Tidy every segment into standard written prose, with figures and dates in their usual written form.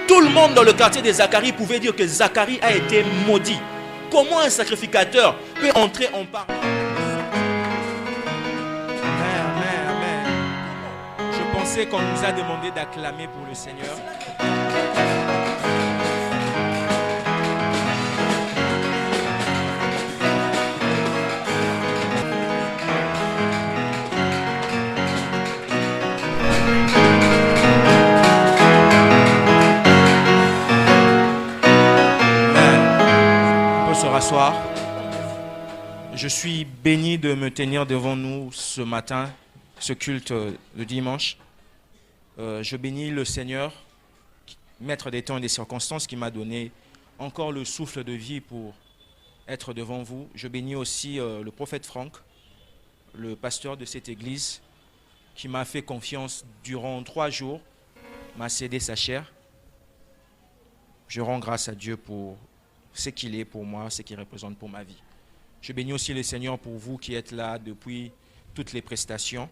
Tout le monde dans le quartier de Zacharie pouvait dire que Zacharie a été maudit. Comment un sacrificateur peut entrer en parole? Amen. Je pensais qu'on nous a demandé d'acclamer pour le Seigneur. Se rasseoir. Je suis béni de me tenir devant nous ce matin, ce culte de dimanche. Je bénis le Seigneur, maître des temps et des circonstances, qui m'a donné encore le souffle de vie pour être devant vous. Je bénis aussi le prophète Franck, le pasteur de cette église, qui m'a fait confiance durant 3 jours, m'a cédé sa chair. Je rends grâce à Dieu pour ce qu'il est pour moi, ce qu'il représente pour ma vie. Je bénis aussi le Seigneur pour vous qui êtes là depuis toutes les prestations.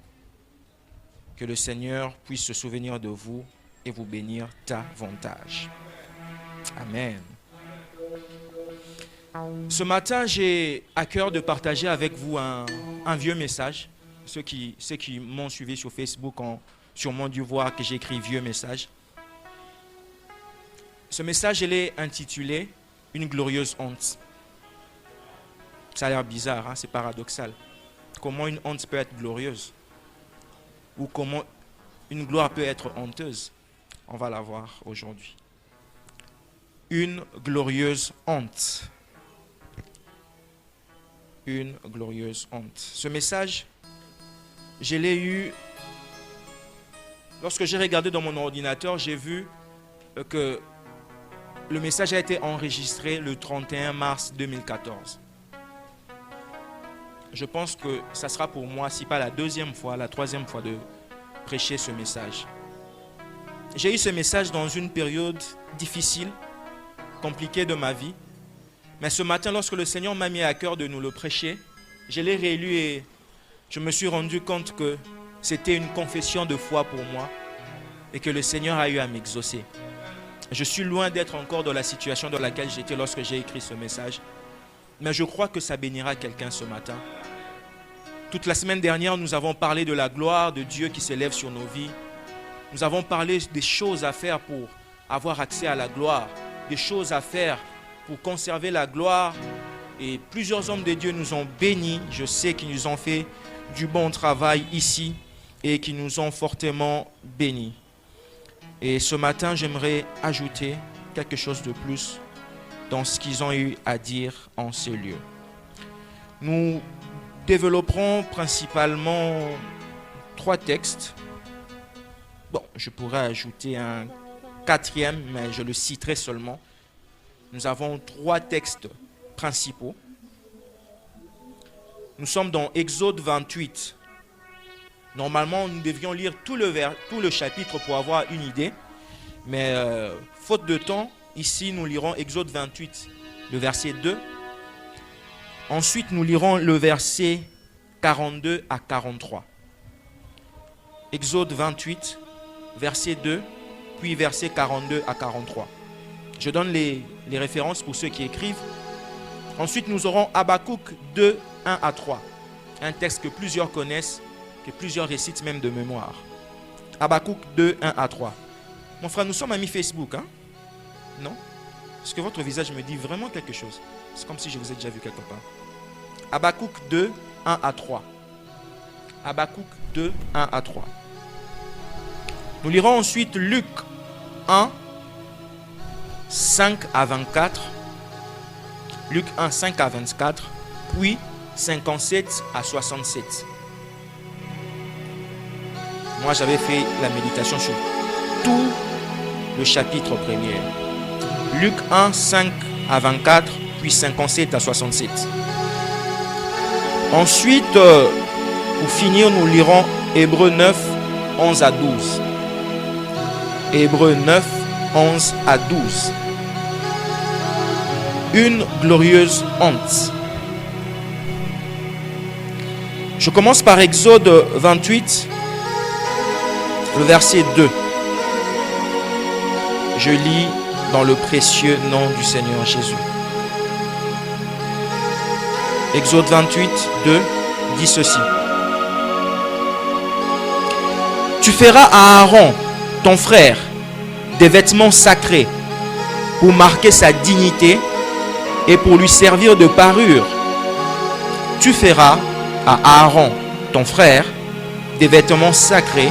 Que le Seigneur puisse se souvenir de vous et vous bénir davantage. Amen. Ce matin, j'ai à cœur de partager avec vous un vieux message. Ceux qui m'ont suivi sur Facebook ont sûrement dû voir que j'ai écrit vieux message. Ce message, il est intitulé « Une glorieuse honte ». Ça a l'air bizarre, hein? C'est paradoxal. Comment une honte peut être glorieuse? Ou comment une gloire peut être honteuse? On va la voir aujourd'hui. Une glorieuse honte. Une glorieuse honte. Ce message, je l'ai eu lorsque j'ai regardé dans mon ordinateur, j'ai vu que le message a été enregistré le 31 mars 2014. Je pense que ça sera pour moi, si pas la 2e fois, la 3e fois de prêcher ce message. J'ai eu ce message dans une période difficile, compliquée de ma vie. Mais ce matin, lorsque le Seigneur m'a mis à cœur de nous le prêcher, je l'ai réélu et je me suis rendu compte que c'était une confession de foi pour moi et que le Seigneur a eu à m'exaucer. Je suis loin d'être encore dans la situation dans laquelle j'étais lorsque j'ai écrit ce message. Mais je crois que ça bénira quelqu'un ce matin. Toute la semaine dernière, nous avons parlé de la gloire de Dieu qui s'élève sur nos vies. Nous avons parlé des choses à faire pour avoir accès à la gloire, des choses à faire pour conserver la gloire. Et plusieurs hommes de Dieu nous ont bénis. Je sais qu'ils nous ont fait du bon travail ici et qui nous ont fortement bénis. Et ce matin, j'aimerais ajouter quelque chose de plus dans ce qu'ils ont eu à dire en ce lieu. Nous développerons principalement 3 textes. Bon, je pourrais ajouter un 4e, mais je le citerai seulement. Nous avons 3 textes principaux. Nous sommes dans Exode 28. Normalement, nous devions lire tout le chapitre pour avoir une idée. Mais faute de temps, ici, nous lirons Exode 28, le verset 2. Ensuite, nous lirons le verset 42 à 43. Exode 28, verset 2, puis verset 42 à 43. Je donne les références pour ceux qui écrivent. Ensuite, nous aurons Habakkuk 2, 1 à 3. Un texte que plusieurs connaissent, que plusieurs récitent même de mémoire. Habakkuk 2, 1 à 3. Mon frère, nous sommes amis Facebook, hein? Non? Parce que votre visage me dit vraiment quelque chose. C'est comme si je vous ai déjà vu quelque part. Habakkuk 2, 1 à 3. Habakkuk 2, 1 à 3. Nous lirons ensuite Luc 1, 5 à 24. Luc 1, 5 à 24. Puis 57 à 67. Moi, j'avais fait la méditation sur tout le chapitre premier. Luc 1, 5 à 24, puis 57 à 67. Ensuite, pour finir, nous lirons Hébreux 9, 11 à 12. Hébreux 9, 11 à 12. Une glorieuse honte. Je commence par Exode 28, le verset 2. Je lis dans le précieux nom du Seigneur Jésus. Exode 28, 2 dit ceci. Tu feras à Aaron, ton frère, des vêtements sacrés pour marquer sa dignité et pour lui servir de parure. Tu feras à Aaron, ton frère, des vêtements sacrés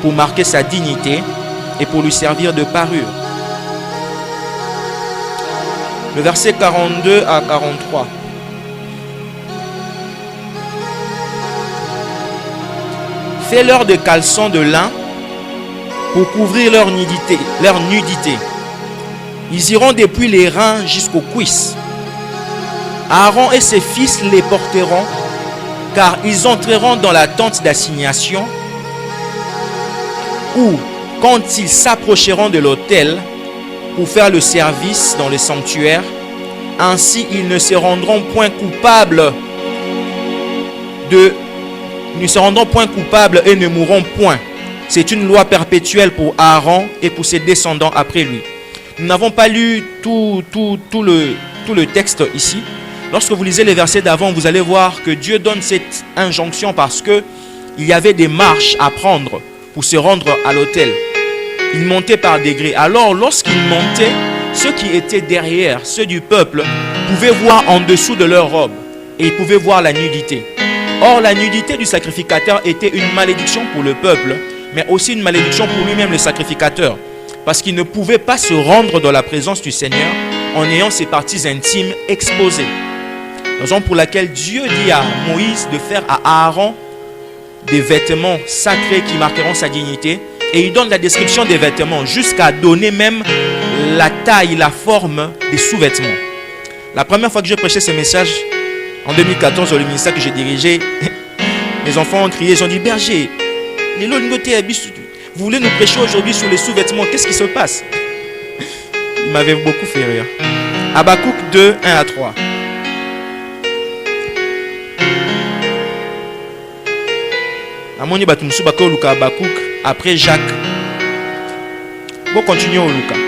pour marquer sa dignité et pour lui servir de parure. Le verset 42 à 43. Fais-leur des caleçons de lin pour couvrir leur nudité. Ils iront depuis les reins jusqu'aux cuisses. Aaron et ses fils les porteront, car ils entreront dans la tente d'assignation, où, quand ils s'approcheront de l'autel pour faire le service dans le sanctuaire, ainsi ils ne se rendront point coupables et ne mourront point. C'est une loi perpétuelle pour Aaron et pour ses descendants après lui. Nous n'avons pas lu tout le texte ici. Lorsque vous lisez les versets d'avant, vous allez voir que Dieu donne cette injonction parce que il y avait des marches à prendre pour se rendre à l'autel. Ils montaient par degrés. Alors, lorsqu'ils montaient, ceux qui étaient derrière, ceux du peuple, pouvaient voir en dessous de leur robe et ils pouvaient voir la nudité. Or, la nudité du sacrificateur était une malédiction pour le peuple, mais aussi une malédiction pour lui-même, le sacrificateur, parce qu'il ne pouvait pas se rendre dans la présence du Seigneur en ayant ses parties intimes exposées. Raison pour laquelle Dieu dit à Moïse de faire à Aaron des vêtements sacrés qui marqueront sa dignité, et il donne la description des vêtements jusqu'à donner même la taille, la forme des sous-vêtements. La première fois que je prêchais ce message, en 2014, dans le ministère que j'ai dirigé, les enfants ont crié, ils ont dit, berger, vous voulez nous prêcher aujourd'hui sur les sous-vêtements, qu'est-ce qui se passe? Il m'avait beaucoup fait rire. Habakkuk 2, 1 à 3. Après Jacques. Bon, continuez au Lucas.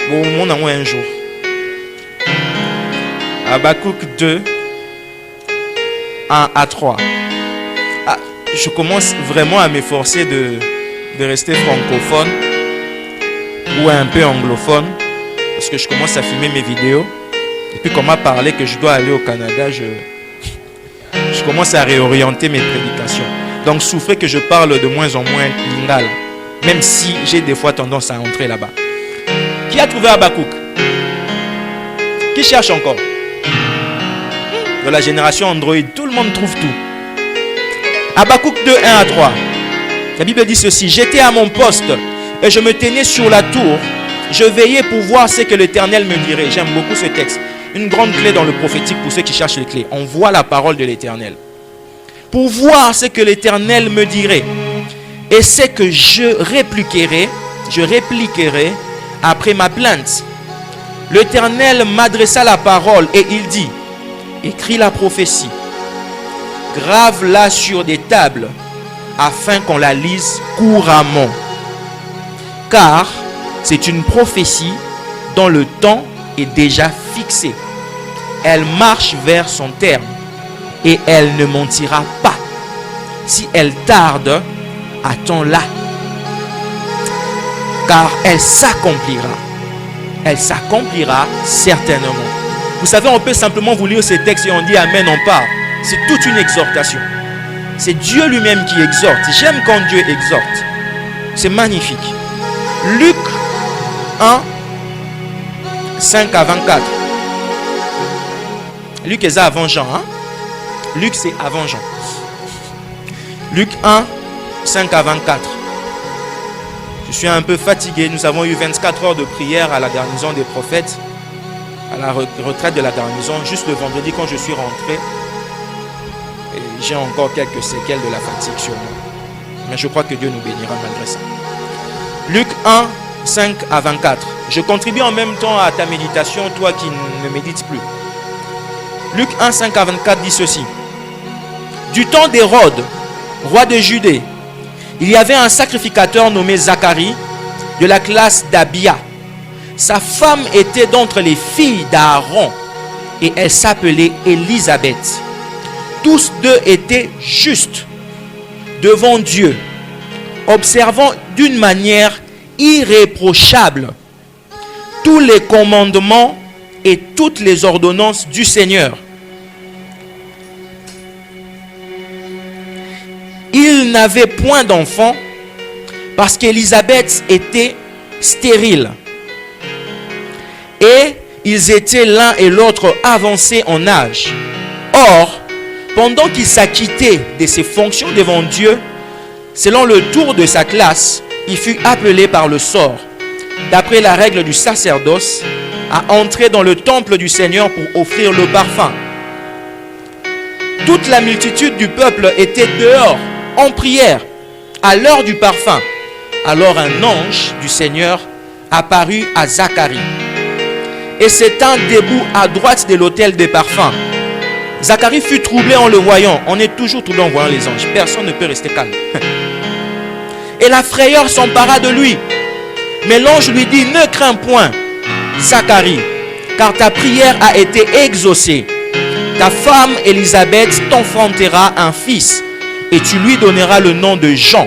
Bon, au monde en un jour. Habakkuk 2, 1 à 3. Ah, je commence vraiment à m'efforcer de rester francophone ou un peu anglophone parce que je commence à filmer mes vidéos. Et puis, comme on m'a parlé que je dois aller au Canada, je commence à réorienter mes prédications. Donc, souffrez que je parle de moins en moins lingala, même si j'ai des fois tendance à entrer là-bas. Qui a trouvé Habakkuk? Qui cherche encore? De la génération Android, tout le monde trouve tout. Habakkuk 2, 1 à 3. La Bible dit ceci. J'étais à mon poste et je me tenais sur la tour. Je veillais pour voir ce que l'Éternel me dirait. J'aime beaucoup ce texte. Une grande clé dans le prophétique pour ceux qui cherchent les clés. On voit la parole de l'Éternel. Pour voir ce que l'Éternel me dirait. Et ce que je répliquerai après ma plainte. L'Éternel m'adressa la parole et il dit, écris la prophétie, grave-la sur des tables, afin qu'on la lise couramment. Car c'est une prophétie dont le temps est déjà fixé. Elle marche vers son terme et elle ne mentira pas. Si elle tarde, attends-la. Car elle s'accomplira. Elle s'accomplira certainement. Vous savez, on peut simplement vous lire ces textes et on dit Amen, on part. C'est toute une exhortation. C'est Dieu lui-même qui exhorte. J'aime quand Dieu exhorte. C'est magnifique. Luc 1, 5 à 24. Luc est avant Jean. Hein? Luc, c'est avant Jean. Luc 1, 5 à 24. Je suis un peu fatigué. Nous avons eu 24 heures de prière à la garnison des prophètes, à la retraite de la garnison, juste le vendredi quand je suis rentré. Et j'ai encore quelques séquelles de la fatigue sur moi. Mais je crois que Dieu nous bénira malgré ça. Luc 1, 5 à 24. Je contribue en même temps à ta méditation, toi qui ne médites plus. Luc 1, 5 à 24 dit ceci. Du temps d'Hérode, roi de Judée, il y avait un sacrificateur nommé Zacharie, de la classe d'Abia. Sa femme était d'entre les filles d'Aaron et elle s'appelait Élisabeth. Tous deux étaient justes devant Dieu, observant d'une manière irréprochable tous les commandements et toutes les ordonnances du Seigneur. Ils n'avaient point d'enfant parce qu'Élisabeth était stérile. Et ils étaient l'un et l'autre avancés en âge. Or, pendant qu'il s'acquittait de ses fonctions devant Dieu, selon le tour de sa classe, il fut appelé par le sort, d'après la règle du sacerdoce, à entrer dans le temple du Seigneur pour offrir le parfum. Toute la multitude du peuple était dehors, en prière, à l'heure du parfum. Alors un ange du Seigneur apparut à Zacharie, et s'étant debout à droite de l'autel des parfums. Zacharie fut troublé en le voyant. On est toujours troublé en voyant les anges. Personne ne peut rester calme. Et la frayeur s'empara de lui. Mais l'ange lui dit, ne crains point, Zacharie, car ta prière a été exaucée. Ta femme Élisabeth t'enfantera un fils, et tu lui donneras le nom de Jean.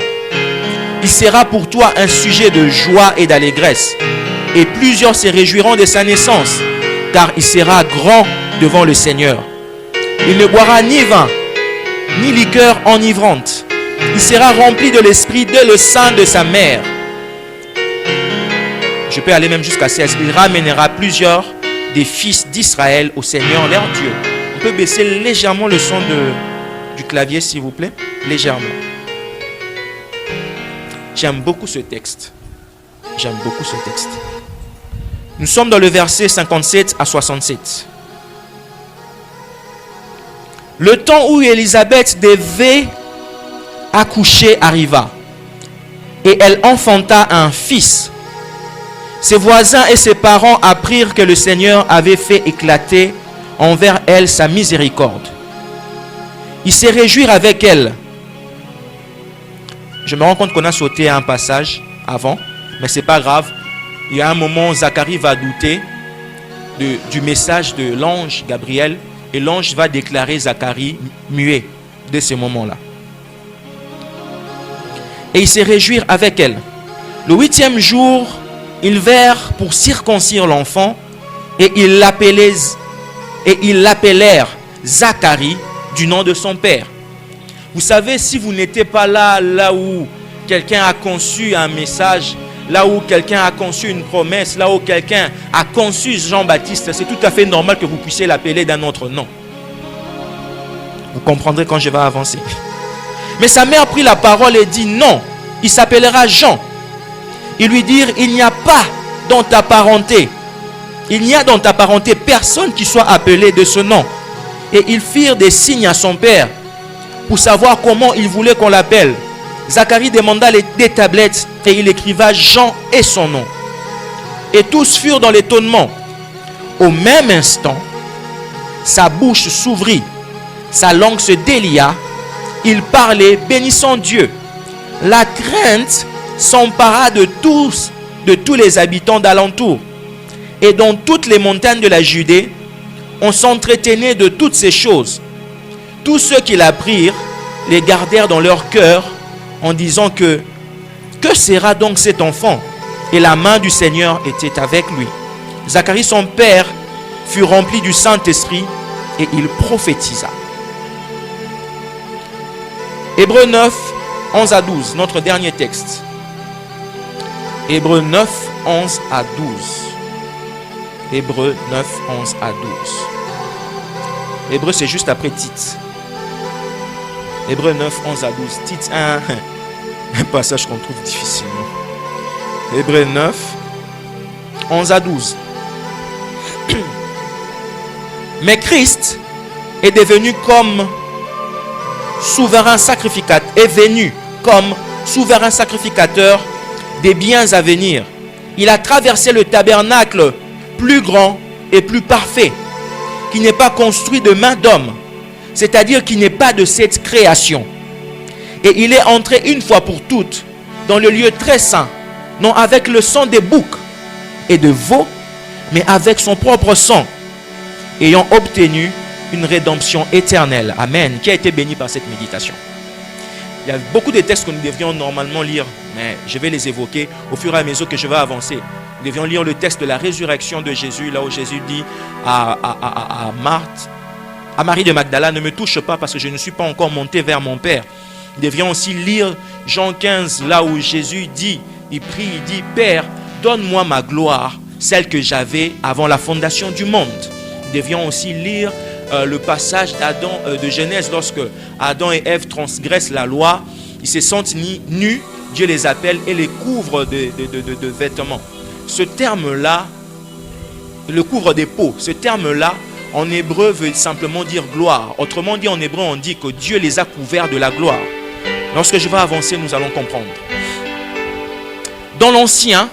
Il sera pour toi un sujet de joie et d'allégresse. Et plusieurs se réjouiront de sa naissance, car il sera grand devant le Seigneur. Il ne boira ni vin, ni liqueur enivrante. Il sera rempli de l'esprit dès le sein de sa mère. Je peux aller même jusqu'à 16. Il ramènera plusieurs des fils d'Israël au Seigneur leur Dieu. On peut baisser légèrement le son du clavier, s'il vous plaît. Légèrement. J'aime beaucoup ce texte. J'aime beaucoup ce texte. Nous sommes dans le verset 57 à 67. Le temps où Élisabeth devait accoucher arriva, et elle enfanta un fils. Ses voisins et ses parents apprirent que le Seigneur avait fait éclater envers elle sa miséricorde. Ils se réjouirent avec elle. Je me rends compte qu'on a sauté un passage avant, mais c'est pas grave. Il y a un moment où Zacharie va douter du message de l'ange Gabriel, et l'ange va déclarer Zacharie muet de ce moment-là. Et ils se réjouirent avec elle. Le 8e jour, ils vinrent pour circoncire l'enfant, et ils l'appelèrent Zacharie du nom de son père. Vous savez, si vous n'étiez pas là où quelqu'un a conçu un message, là où quelqu'un a conçu une promesse, là où quelqu'un a conçu Jean-Baptiste, c'est tout à fait normal que vous puissiez l'appeler d'un autre nom. Vous comprendrez quand je vais avancer. Mais sa mère prit la parole et dit, non, il s'appellera Jean. Ils lui dirent, il n'y a pas dans ta parenté, il n'y a dans ta parenté personne qui soit appelé de ce nom. Et ils firent des signes à son père pour savoir comment il voulait qu'on l'appelle. Zacharie demanda des tablettes et il écriva Jean et son nom. Et tous furent dans l'étonnement. Au même instant, sa bouche s'ouvrit, sa langue se délia, il parlait bénissant Dieu. La crainte s'empara de tous les habitants d'alentour. Et dans toutes les montagnes de la Judée, on s'entretenait de toutes ces choses. Tous ceux qui l'apprirent les gardèrent dans leur cœur en disant que sera donc cet enfant? Et la main du Seigneur était avec lui. Zacharie, son père, fut rempli du Saint-Esprit et il prophétisa. Hébreux 9, 11 à 12, notre dernier texte. Hébreux 9, 11 à 12. Hébreux 9, 11 à 12. Hébreux, c'est juste après Tite. Hébreux 9, 11 à 12. Tite, un passage qu'on trouve difficilement. Hébreux 9, 11 à 12. Mais Christ est devenu comme souverain sacrificateur, est venu comme souverain sacrificateur des biens à venir. Il a traversé le tabernacle plus grand et plus parfait, qui n'est pas construit de main d'homme, c'est-à-dire qui n'est pas de cette création. Et il est entré une fois pour toutes dans le lieu très saint, non avec le sang des boucs, et de veau, mais avec son propre sang, ayant obtenu une rédemption éternelle. Amen. Qui a été béni par cette méditation? Il y a beaucoup de textes que nous devrions normalement lire, mais je vais les évoquer au fur et à mesure que je vais avancer. Nous devions lire le texte de la résurrection de Jésus, là où Jésus dit à Marthe, à Marie de Magdala, ne me touche pas parce que je ne suis pas encore monté vers mon Père. Nous devions aussi lire Jean 15, là où Jésus dit, il prie, il dit, Père, donne-moi ma gloire, celle que j'avais avant la fondation du monde. Nous devions aussi lire le passage d'Adam, de Genèse, lorsque Adam et Ève transgressent la loi, ils se sentent nus, Dieu les appelle et les couvre de vêtements. Ce terme-là, le couvre des peaux, ce terme-là, en hébreu veut simplement dire gloire. Autrement dit, en hébreu, on dit que Dieu les a couverts de la gloire. Lorsque je vais avancer, nous allons comprendre. Dans l'Ancien,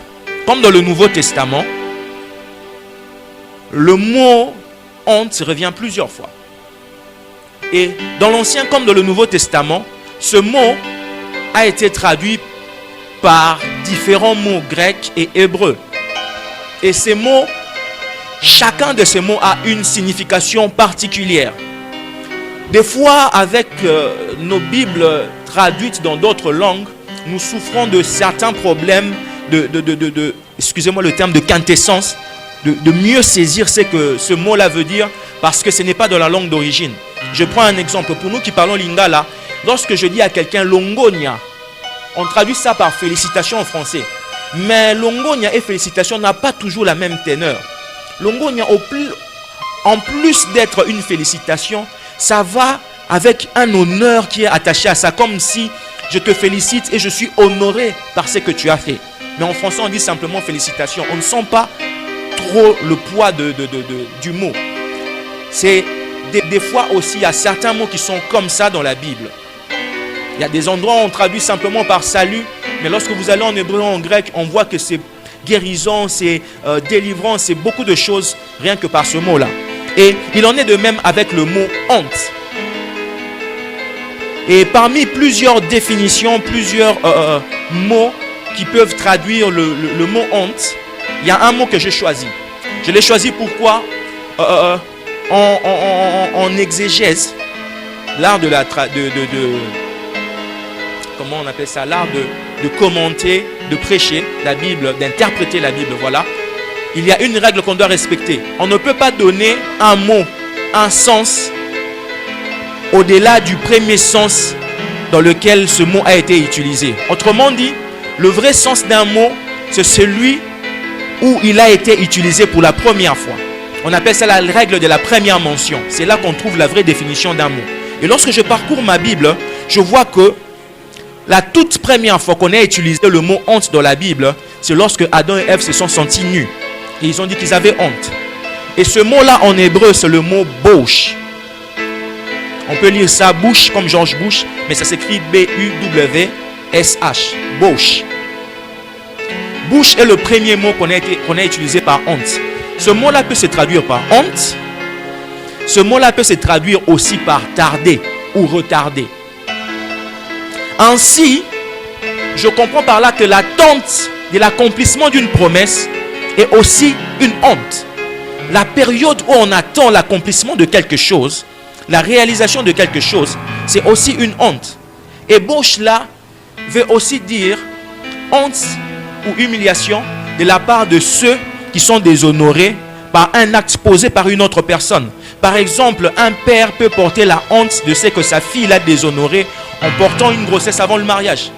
comme dans le Nouveau Testament, le mot honte revient plusieurs fois. Et dans l'Ancien comme dans le Nouveau Testament, ce mot a été traduit par différents mots grecs et hébreux. Et ces mots, chacun de ces mots a une signification particulière. Des fois, avec nos Bibles traduites dans d'autres langues, nous souffrons de certains problèmes excusez-moi le terme, de quintessence, de mieux saisir ce que ce mot-là veut dire, parce que ce n'est pas de la langue d'origine. Je prends un exemple. Pour nous qui parlons lingala, lorsque je dis à quelqu'un longonia, on traduit ça par félicitations en français. Mais longonia et félicitations n'a pas toujours la même teneur. Longonia, en plus d'être une félicitation, ça va avec un honneur qui est attaché à ça, comme si je te félicite et je suis honoré par ce que tu as fait. Mais en français, on dit simplement félicitations. On ne sent pas trop le poids du mot. C'est des fois aussi, il y a certains mots qui sont comme ça dans la Bible. Il y a des endroits où on traduit simplement par salut, mais lorsque vous allez en hébreu, en grec, on voit que c'est guérison, c'est délivrance, c'est beaucoup de choses rien que par ce mot-là. Et il en est de même avec le mot honte. Et parmi plusieurs définitions, plusieurs mots qui peuvent traduire le mot honte, il y a un mot que j'ai choisi. Je l'ai choisi pourquoi en exégèse, l'art de comment on appelle ça, l'art de commenter, de prêcher la Bible, d'interpréter la Bible, voilà. Il y a une règle qu'on doit respecter. On ne peut pas donner un mot, un sens au-delà du premier sens dans lequel ce mot a été utilisé. Autrement dit, le vrai sens d'un mot, c'est celui où il a été utilisé pour la première fois. On appelle ça la règle de la première mention. C'est là qu'on trouve la vraie définition d'un mot. Et lorsque je parcours ma Bible, je vois que la toute première fois qu'on a utilisé le mot honte dans la Bible, c'est lorsque Adam et Ève se sont sentis nus. Et ils ont dit qu'ils avaient honte. Et ce mot-là en hébreu, c'est le mot bouche. On peut lire ça bouche comme George Bush, mais ça s'écrit B-U-W-S-H. Bouche. Bouche est le premier mot qu'on a utilisé par honte. Ce mot-là peut se traduire par honte. Ce mot-là peut se traduire aussi par tarder ou retarder. Ainsi, je comprends par là que l'attente de l'accomplissement d'une promesse est aussi une honte. La période où on attend l'accomplissement de quelque chose, la réalisation de quelque chose, c'est aussi une honte. Et bouche là veut aussi dire honte ou humiliation de la part de ceux qui sont déshonorés par un acte posé par une autre personne. Par exemple, un père peut porter la honte de ce que sa fille l'a déshonoré en portant une grossesse avant le mariage.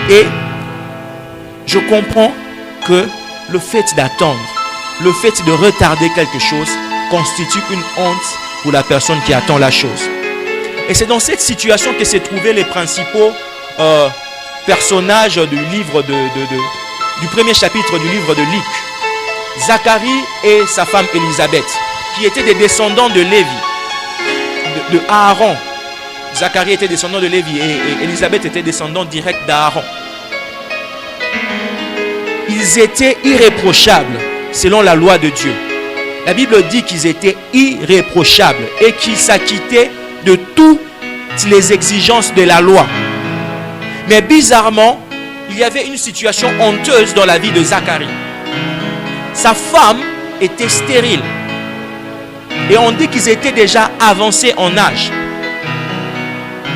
Et je comprends que le fait d'attendre, le fait de retarder quelque chose constitue une honte pour la personne qui attend la chose. Et c'est dans cette situation que s'est trouvé les principaux personnages du livre du premier chapitre du livre de Luc. Zacharie et sa femme Élisabeth, qui étaient des descendants de Lévi, de Aaron. Zacharie était descendant de Lévi et Élisabeth était descendant direct d'Aaron. Ils étaient irréprochables selon la loi de Dieu. La Bible dit qu'ils étaient irréprochables et qu'ils s'acquittaient de toutes les exigences de la loi. Mais bizarrement, il y avait une situation honteuse dans la vie de Zacharie. Sa femme était stérile. Et on dit qu'ils étaient déjà avancés en âge.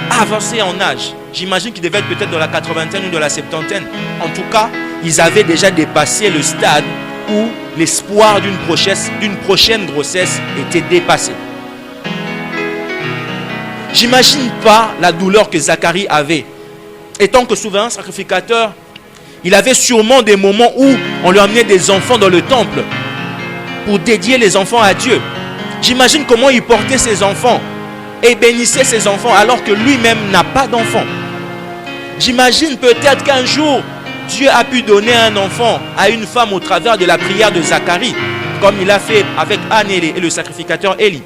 Avancés en âge. J'imagine qu'ils devaient être peut-être dans la 80e ou dans la 70e. En tout cas, ils avaient déjà dépassé le stade où l'espoir d'une prochaine grossesse était dépassé. J'imagine pas la douleur que Zacharie avait. Étant que souverain sacrificateur, il avait sûrement des moments où on lui amenait des enfants dans le temple pour dédier les enfants à Dieu. J'imagine comment il portait ses enfants et bénissait ses enfants alors que lui-même n'a pas d'enfant. J'imagine peut-être qu'un jour, Dieu a pu donner un enfant à une femme au travers de la prière de Zacharie, comme il a fait avec Anne et le sacrificateur Élie.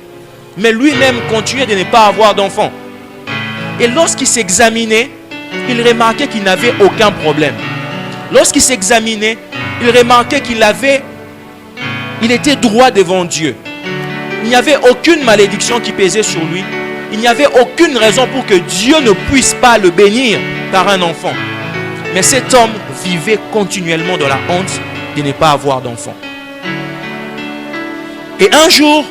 Mais lui-même continuait de ne pas avoir d'enfant. Et lorsqu'il s'examinait, il remarquait qu'il n'avait aucun problème. Lorsqu'il s'examinait, il remarquait qu'il était droit devant Dieu. Il n'y avait aucune malédiction qui pesait sur lui. Il n'y avait aucune raison pour que Dieu ne puisse pas le bénir par un enfant. Mais cet homme vivait continuellement dans la honte de ne pas avoir d'enfant. Et un jour,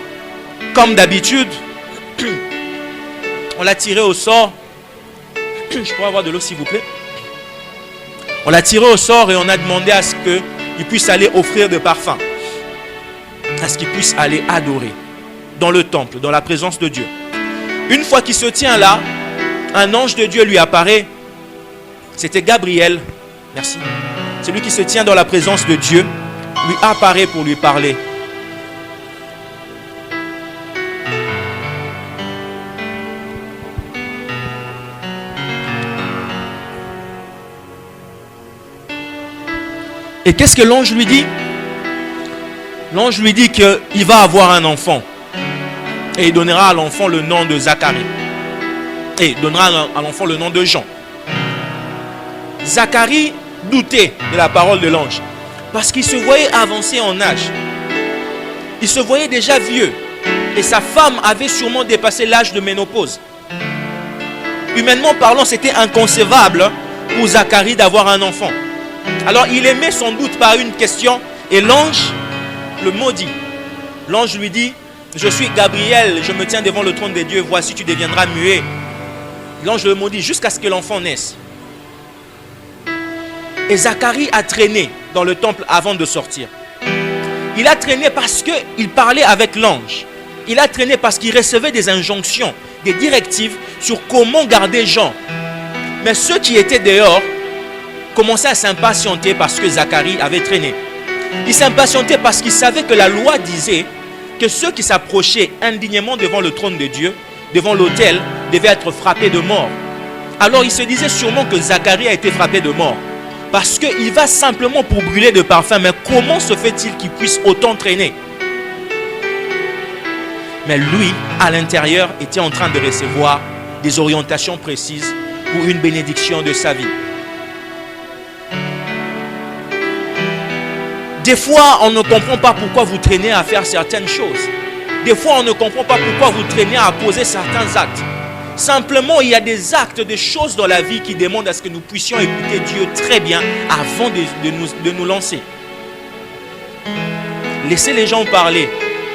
comme d'habitude, on l'a tiré au sort. Je pourrais avoir de l'eau s'il vous plaît. On l'a tiré au sort et on a demandé à ce qu'il puisse aller offrir des parfums. À ce qu'il puisse aller adorer dans le temple, dans la présence de Dieu. Une fois qu'il se tient là, un ange de Dieu lui apparaît. C'était Gabriel. Merci. Celui qui se tient dans la présence de Dieu lui apparaît pour lui parler. Et qu'est-ce que l'ange lui dit? L'ange lui dit qu'il va avoir un enfant. Et il donnera à l'enfant le nom de Zacharie. Et il donnera à l'enfant le nom de Jean. Zacharie doutait de la parole de l'ange. Parce qu'il se voyait avancer en âge. Il se voyait déjà vieux. Et sa femme avait sûrement dépassé l'âge de ménopause. Humainement parlant, c'était inconcevable pour Zacharie d'avoir un enfant. Alors il aimait sans doute par une question. Et l'ange le maudit. L'ange lui dit: je suis Gabriel, je me tiens devant le trône de Dieu, voici tu deviendras muet. L'ange le maudit jusqu'à ce que l'enfant naisse. Et Zacharie a traîné dans le temple avant de sortir. Il a traîné parce qu'il parlait avec l'ange. Il a traîné parce qu'il recevait des injonctions, des directives sur comment garder Jean. Mais ceux qui étaient dehors commençaient à s'impatienter parce que Zacharie avait traîné. Ils s'impatientaient parce qu'ils savaient que la loi disait que ceux qui s'approchaient indignement devant le trône de Dieu, devant l'autel, devaient être frappés de mort. Alors ils se disaient sûrement que Zacharie a été frappé de mort. Parce qu'il va simplement pour brûler de parfum. Mais comment se fait-il qu'il puisse autant traîner? Mais lui, à l'intérieur, était en train de recevoir des orientations précises pour une bénédiction de sa vie. Des fois, on ne comprend pas pourquoi vous traînez à faire certaines choses. Des fois, on ne comprend pas pourquoi vous traînez à poser certains actes. Simplement, il y a des actes, des choses dans la vie qui demandent à ce que nous puissions écouter Dieu très bien avant de nous lancer. Laissez les gens parler.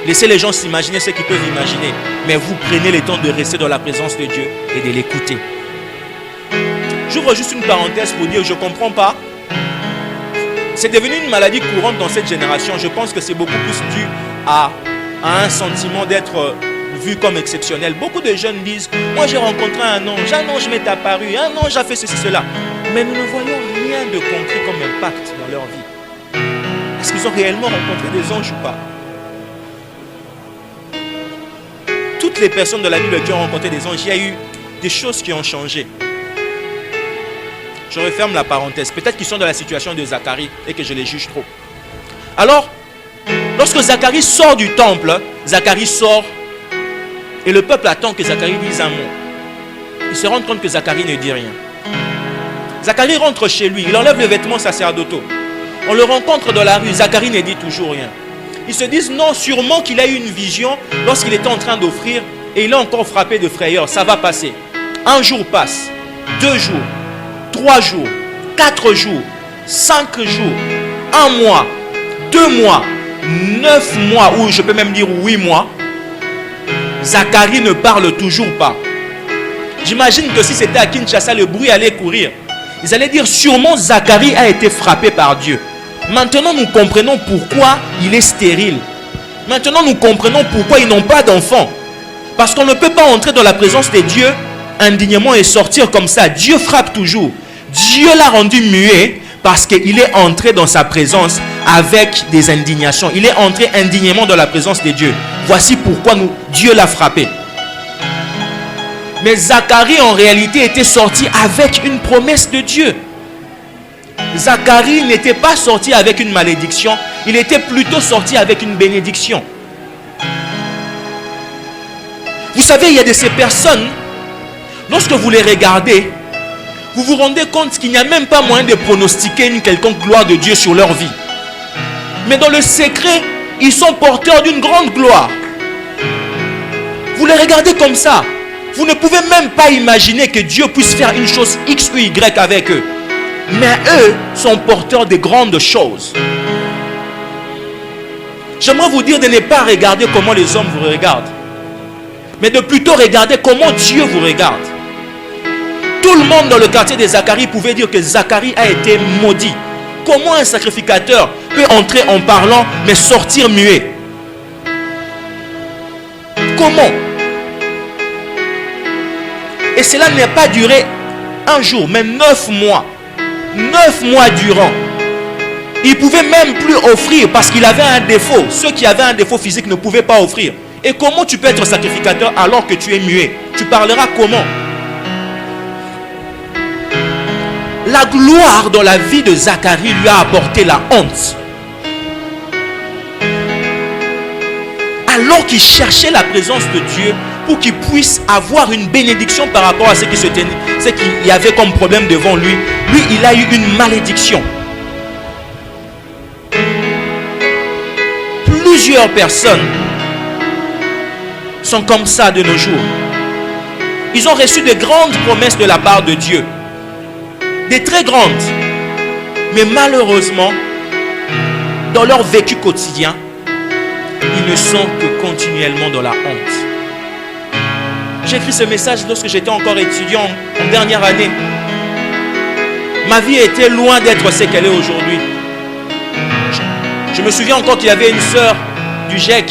Laissez les gens s'imaginer ce qu'ils peuvent imaginer. Mais vous prenez le temps de rester dans la présence de Dieu et de l'écouter. J'ouvre juste une parenthèse pour dire, je ne comprends pas. C'est devenu une maladie courante dans cette génération. Je pense que c'est beaucoup plus dû à un sentiment d'être vu comme exceptionnel. Beaucoup de jeunes disent, moi j'ai rencontré un ange m'est apparu, un ange a fait ceci, cela. Mais nous ne voyons rien de concret comme impact dans leur vie. Est-ce qu'ils ont réellement rencontré des anges ou pas? Toutes les personnes de la Bible qui ont rencontré des anges, il y a eu des choses qui ont changé. Je referme la parenthèse. Peut-être qu'ils sont dans la situation de Zacharie et que je les juge trop. Alors, lorsque Zacharie sort du temple, Zacharie sort et le peuple attend que Zacharie dise un mot. Ils se rendent compte que Zacharie ne dit rien. Zacharie rentre chez lui, il enlève les vêtements sacerdotaux. On le rencontre dans la rue, Zacharie ne dit toujours rien. Ils se disent non, sûrement qu'il a eu une vision lorsqu'il était en train d'offrir et il est encore frappé de frayeur. Ça va passer. Un jour passe, 2 jours, 3 jours, 4 jours, 5 jours, 1 mois, 2 mois, 9 mois, ou je peux même dire 8 mois, Zacharie ne parle toujours pas. J'imagine que si c'était à Kinshasa, le bruit allait courir. Ils allaient dire sûrement Zacharie a été frappé par Dieu. Maintenant nous comprenons pourquoi il est stérile. Maintenant nous comprenons pourquoi ils n'ont pas d'enfants. Parce qu'on ne peut pas entrer dans la présence de Dieu indignement et sortir comme ça. Dieu frappe toujours. Dieu l'a rendu muet parce qu'il est entré dans sa présence avec des indignations. Il est entré indignement dans la présence de Dieu. Voici pourquoi Dieu l'a frappé. Mais Zacharie en réalité était sorti avec une promesse de Dieu. Zacharie n'était pas sorti avec une malédiction, il était plutôt sorti avec une bénédiction. Vous savez, il y a de ces personnes, lorsque vous les regardez, vous vous rendez compte qu'il n'y a même pas moyen de pronostiquer une quelconque gloire de Dieu sur leur vie. Mais dans le secret, ils sont porteurs d'une grande gloire. Vous les regardez comme ça. Vous ne pouvez même pas imaginer que Dieu puisse faire une chose X ou Y avec eux. Mais eux sont porteurs de grandes choses. J'aimerais vous dire de ne pas regarder comment les hommes vous regardent, mais de plutôt regarder comment Dieu vous regarde. Tout le monde dans le quartier de Zacharie pouvait dire que Zacharie a été maudit. Comment un sacrificateur peut entrer en parlant mais sortir muet? Comment? Et cela n'a pas duré un jour, mais 9 mois. 9 mois durant. Il ne pouvait même plus offrir parce qu'il avait un défaut. Ceux qui avaient un défaut physique ne pouvaient pas offrir. Et comment tu peux être sacrificateur alors que tu es muet? Tu parleras comment? La gloire dans la vie de Zacharie lui a apporté la honte. Alors qu'il cherchait la présence de Dieu pour qu'il puisse avoir une bénédiction par rapport à ce qu'il y avait comme problème devant lui, lui il a eu une malédiction. Plusieurs personnes sont comme ça de nos jours. Ils ont reçu de grandes promesses de la part de Dieu. Des très grandes. Mais malheureusement, dans leur vécu quotidien, ils ne sont que continuellement dans la honte. J'ai écrit ce message lorsque j'étais encore étudiant en dernière année. Ma vie était loin d'être ce qu'elle est aujourd'hui. Je me souviens encore qu'il y avait une sœur du GEC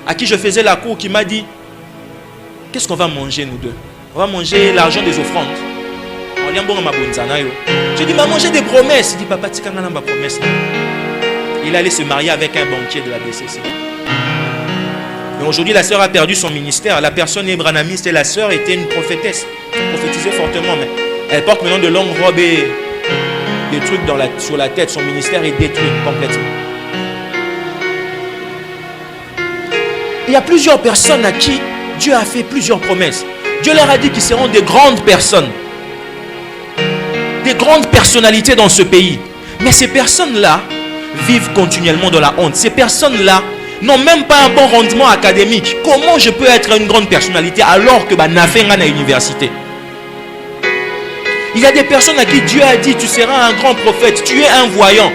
à qui je faisais la cour qui m'a dit: qu'est-ce qu'on va manger nous deux? On va manger l'argent des offrandes. J'ai dit: maman, j'ai des promesses. Il dit: papa, tu as ma promesse. Il allait se marier avec un banquier de la DCC. Mais aujourd'hui, la sœur a perdu son ministère. La personne ébranamiste et la sœur était une prophétesse. Elle prophétisait fortement, mais elle porte maintenant de longues robes et des trucs sur la tête. Son ministère est détruit complètement. Il y a plusieurs personnes à qui Dieu a fait plusieurs promesses. Dieu leur a dit qu'ils seront des grandes personnes, des grandes personnalités dans ce pays. Mais ces personnes-là vivent continuellement dans la honte. Ces personnes-là n'ont même pas un bon rendement académique. Comment je peux être une grande personnalité alors que n'a fait rien à l'université? Il y a des personnes à qui Dieu a dit: tu seras un grand prophète, tu es un voyant.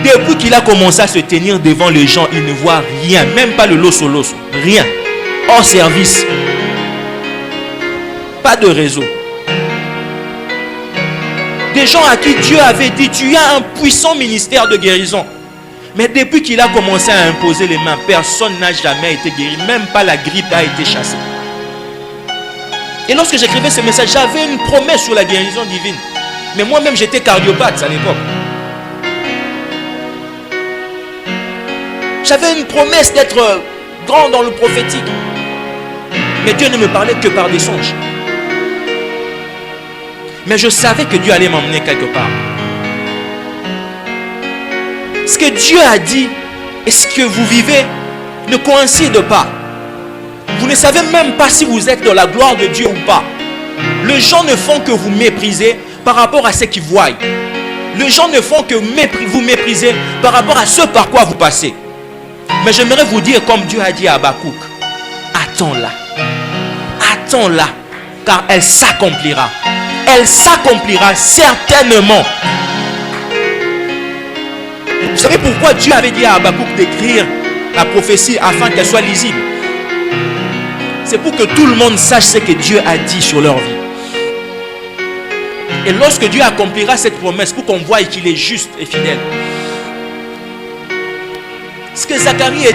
Depuis qu'il a commencé à se tenir devant les gens, il ne voit rien, même pas le loso, rien. Hors service. Pas de réseau. Des gens à qui Dieu avait dit: tu as un puissant ministère de guérison. Mais depuis qu'il a commencé à imposer les mains, personne n'a jamais été guéri. Même pas la grippe a été chassée. Et lorsque j'écrivais ce message, j'avais une promesse sur la guérison divine. Mais moi-même, j'étais cardiopathe à l'époque. J'avais une promesse d'être grand dans le prophétique. Mais Dieu ne me parlait que par des songes. Mais je savais que Dieu allait m'emmener quelque part. Ce que Dieu a dit et ce que vous vivez ne coïncident pas. Vous ne savez même pas si vous êtes dans la gloire de Dieu ou pas. Les gens ne font que vous mépriser par rapport à ce qu'ils voient. Les gens ne font que vous mépriser par rapport à ce par quoi vous passez. Mais j'aimerais vous dire comme Dieu a dit à Habakkuk: attends-la. Attends-la, car elle s'accomplira. elle s'accomplira certainement. Vous savez pourquoi Dieu avait dit à Habakkuk d'écrire la prophétie afin qu'elle soit lisible? C'est pour que tout le monde sache ce que Dieu a dit sur leur vie. Et lorsque Dieu accomplira cette promesse, pour qu'on voie qu'il est juste et fidèle. Ce que Zacharie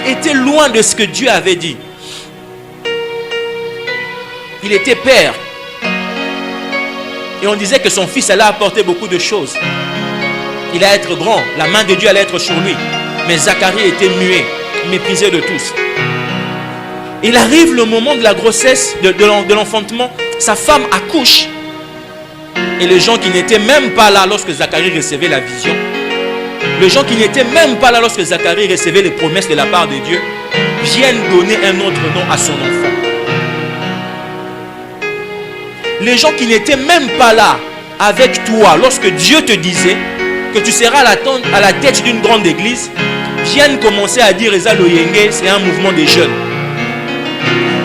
était loin de ce que Dieu avait dit. Il était père. Et on disait que son fils allait apporter beaucoup de choses. Il allait être grand. La main de Dieu allait être sur lui. Mais Zacharie était muet, méprisé de tous. Il arrive le moment de la grossesse, de l'enfantement. Sa femme accouche. Et les gens qui n'étaient même pas là lorsque Zacharie recevait la vision, les gens qui n'étaient même pas là lorsque Zacharie recevait les promesses de la part de Dieu, viennent donner un autre nom à son enfant. Les gens qui n'étaient même pas là avec toi lorsque Dieu te disait que tu seras à la tête d'une grande église, viennent commencer à dire Eza Loyenge, c'est un mouvement des jeunes.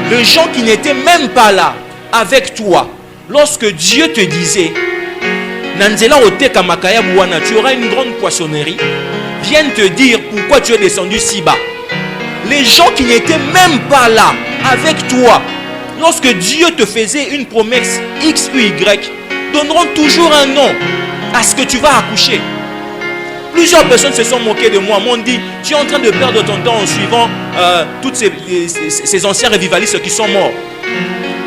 Les gens qui n'étaient même pas là avec toi lorsque Dieu te disait Nanzela Oteka Makaya Bouana, tu auras une grande poissonnerie, viennent te dire pourquoi tu es descendu si bas. Les gens qui n'étaient même pas là avec toi lorsque Dieu te faisait une promesse X ou Y, donneront toujours un nom à ce que tu vas accoucher. Plusieurs personnes se sont moquées de moi, m'ont dit tu es en train de perdre ton temps en suivant toutes ces anciens revivalistes qui sont morts.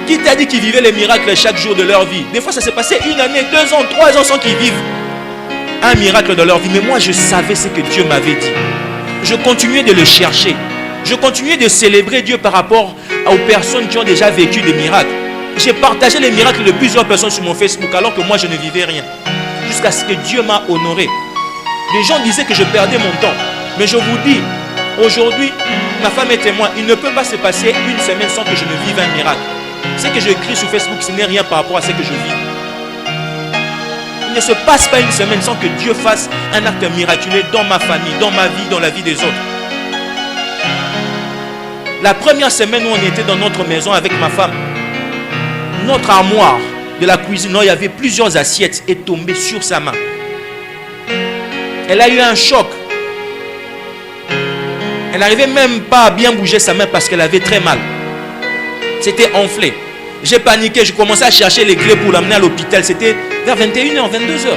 Qui t'a dit qu'ils vivaient les miracles chaque jour de leur vie? Des fois ça s'est passé 1 année, 2 ans, 3 ans sans qu'ils vivent un miracle de leur vie. Mais moi je savais ce que Dieu m'avait dit. Je continuais de le chercher. Je continuais de célébrer Dieu par rapport aux personnes qui ont déjà vécu des miracles. J'ai partagé les miracles de plusieurs personnes sur mon Facebook alors que moi je ne vivais rien. Jusqu'à ce que Dieu m'a honoré. Les gens disaient que je perdais mon temps. Mais je vous dis, aujourd'hui, ma femme est témoin. Il ne peut pas se passer 1 semaine sans que je ne vive un miracle. Ce que j'écris sur Facebook, ce n'est rien par rapport à ce que je vis. Il ne se passe pas 1 semaine sans que Dieu fasse un acte miraculeux dans ma famille, dans ma vie, dans la vie des autres. La première semaine où on était dans notre maison avec ma femme, notre armoire de la cuisine, il y avait plusieurs assiettes est tombée sur sa main. Elle a eu un choc. Elle n'arrivait même pas à bien bouger sa main parce qu'elle avait très mal. C'était enflé. J'ai paniqué, je commençais à chercher les clés pour l'amener à l'hôpital. C'était vers 21h, 22h.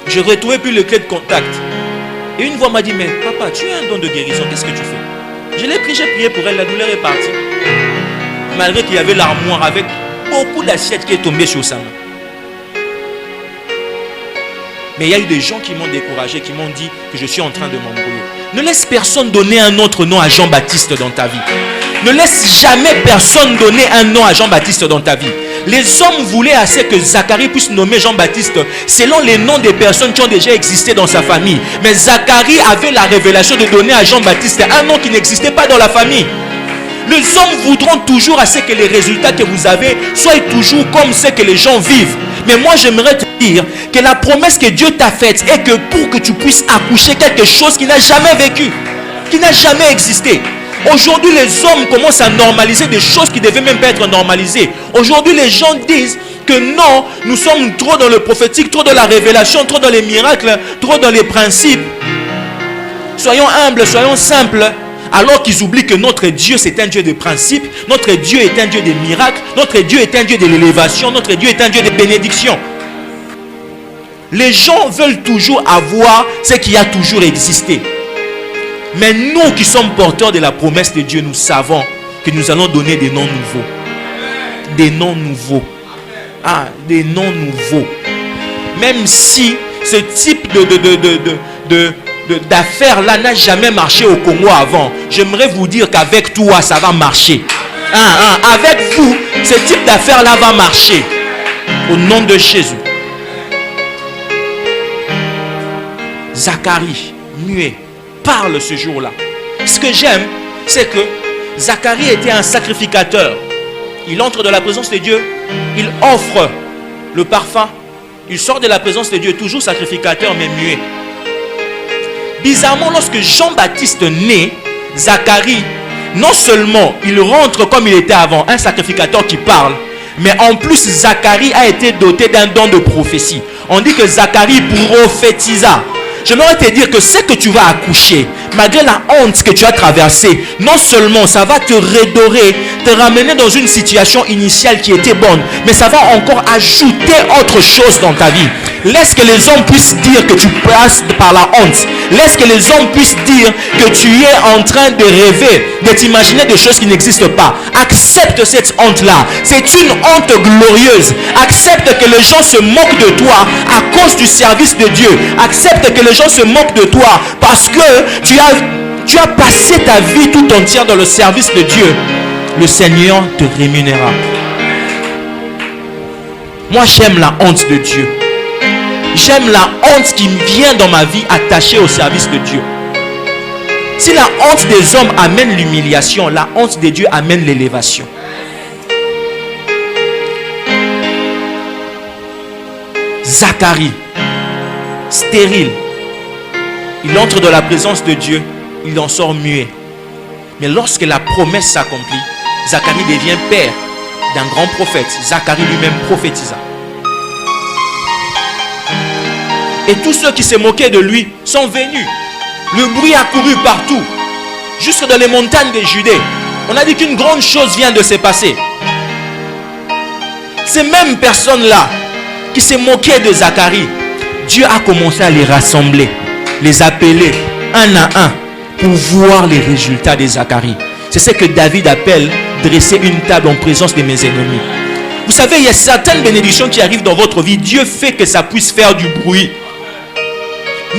Je ne retrouvais plus les clés de contact. Et une voix m'a dit, mais papa, tu as un don de guérison, qu'est-ce que tu fais? Je l'ai pris, j'ai prié pour elle, la douleur est partie. Malgré qu'il y avait l'armoire avec beaucoup d'assiettes qui est tombée sur sa main. Mais il y a eu des gens qui m'ont découragé, qui m'ont dit que je suis en train de m'embrouiller. Ne laisse personne donner un autre nom à Jean-Baptiste dans ta vie. Ne laisse jamais personne donner un nom à Jean-Baptiste dans ta vie. Les hommes voulaient assez que Zacharie puisse nommer Jean-Baptiste selon les noms des personnes qui ont déjà existé dans sa famille. Mais Zacharie avait la révélation de donner à Jean-Baptiste un nom qui n'existait pas dans la famille. Les hommes voudront toujours assez que les résultats que vous avez soient toujours comme ceux que les gens vivent. Mais moi j'aimerais te dire que la promesse que Dieu t'a faite est que pour que tu puisses accoucher quelque chose qui n'a jamais vécu, qui n'a jamais existé. Aujourd'hui, les hommes commencent à normaliser des choses qui ne devaient même pas être normalisées. Aujourd'hui, les gens disent que non, nous sommes trop dans le prophétique, trop dans la révélation, trop dans les miracles, trop dans les principes. Soyons humbles, soyons simples. Alors qu'ils oublient que notre Dieu, c'est un Dieu de principes. Notre Dieu est un Dieu de miracles. Notre Dieu est un Dieu de l'élévation. Notre Dieu est un Dieu de bénédiction. Les gens veulent toujours avoir ce qui a toujours existé. Mais nous qui sommes porteurs de la promesse de Dieu, nous savons que nous allons donner des noms nouveaux. Des noms nouveaux. Ah, des noms nouveaux. Même si ce type d'affaires-là n'a jamais marché au Congo avant, j'aimerais vous dire qu'avec toi, ça va marcher. Avec vous, ce type d'affaires-là va marcher. Au nom de Jésus. Zacharie, muet, parle ce jour-là. Ce que j'aime, c'est que Zacharie était un sacrificateur. Il entre dans la présence de Dieu, il offre le parfum, il sort de la présence de Dieu, toujours sacrificateur mais muet. Bizarrement, lorsque Jean-Baptiste naît, Zacharie, non seulement il rentre comme il était avant, un sacrificateur qui parle, Mais en plus, Zacharie a été doté d'un don de prophétie. On dit que Zacharie prophétisa. J'aimerais te dire que ce que tu vas accoucher, malgré la honte que tu as traversée, non seulement ça va te redorer, te ramener dans une situation initiale qui était bonne, mais ça va encore ajouter autre chose dans ta vie. Laisse que les hommes puissent dire que tu passes par la honte. Laisse que les hommes puissent dire que tu es en train de rêver, de t'imaginer des choses qui n'existent pas. Accepte cette honte-là. C'est une honte glorieuse. Accepte que les gens se moquent de toi à cause du service de Dieu. Accepte que les gens se moquent de toi parce que tu as passé ta vie tout entière dans le service de Dieu. Le Seigneur te rémunérera. Moi, j'aime la honte de Dieu. J'aime la honte qui vient dans ma vie attachée au service de Dieu. Si la honte des hommes amène l'humiliation, la honte de Dieu amène l'élévation. Zacharie, stérile, il entre dans la présence de Dieu, il en sort muet. Mais lorsque la promesse s'accomplit, Zacharie devient père d'un grand prophète. Zacharie lui-même prophétisa. Et tous ceux qui se moquaient de lui sont venus. Le bruit a couru partout, jusque dans les montagnes de Judée. On a dit qu'une grande chose vient de se passer. Ces mêmes personnes-là qui se moquaient de Zacharie, Dieu a commencé à les rassembler, les appeler un à un pour voir les résultats de Zacharie. C'est ce que David appelle dresser une table en présence de mes ennemis. Vous savez, il y a certaines bénédictions qui arrivent dans votre vie. Dieu fait que ça puisse faire du bruit.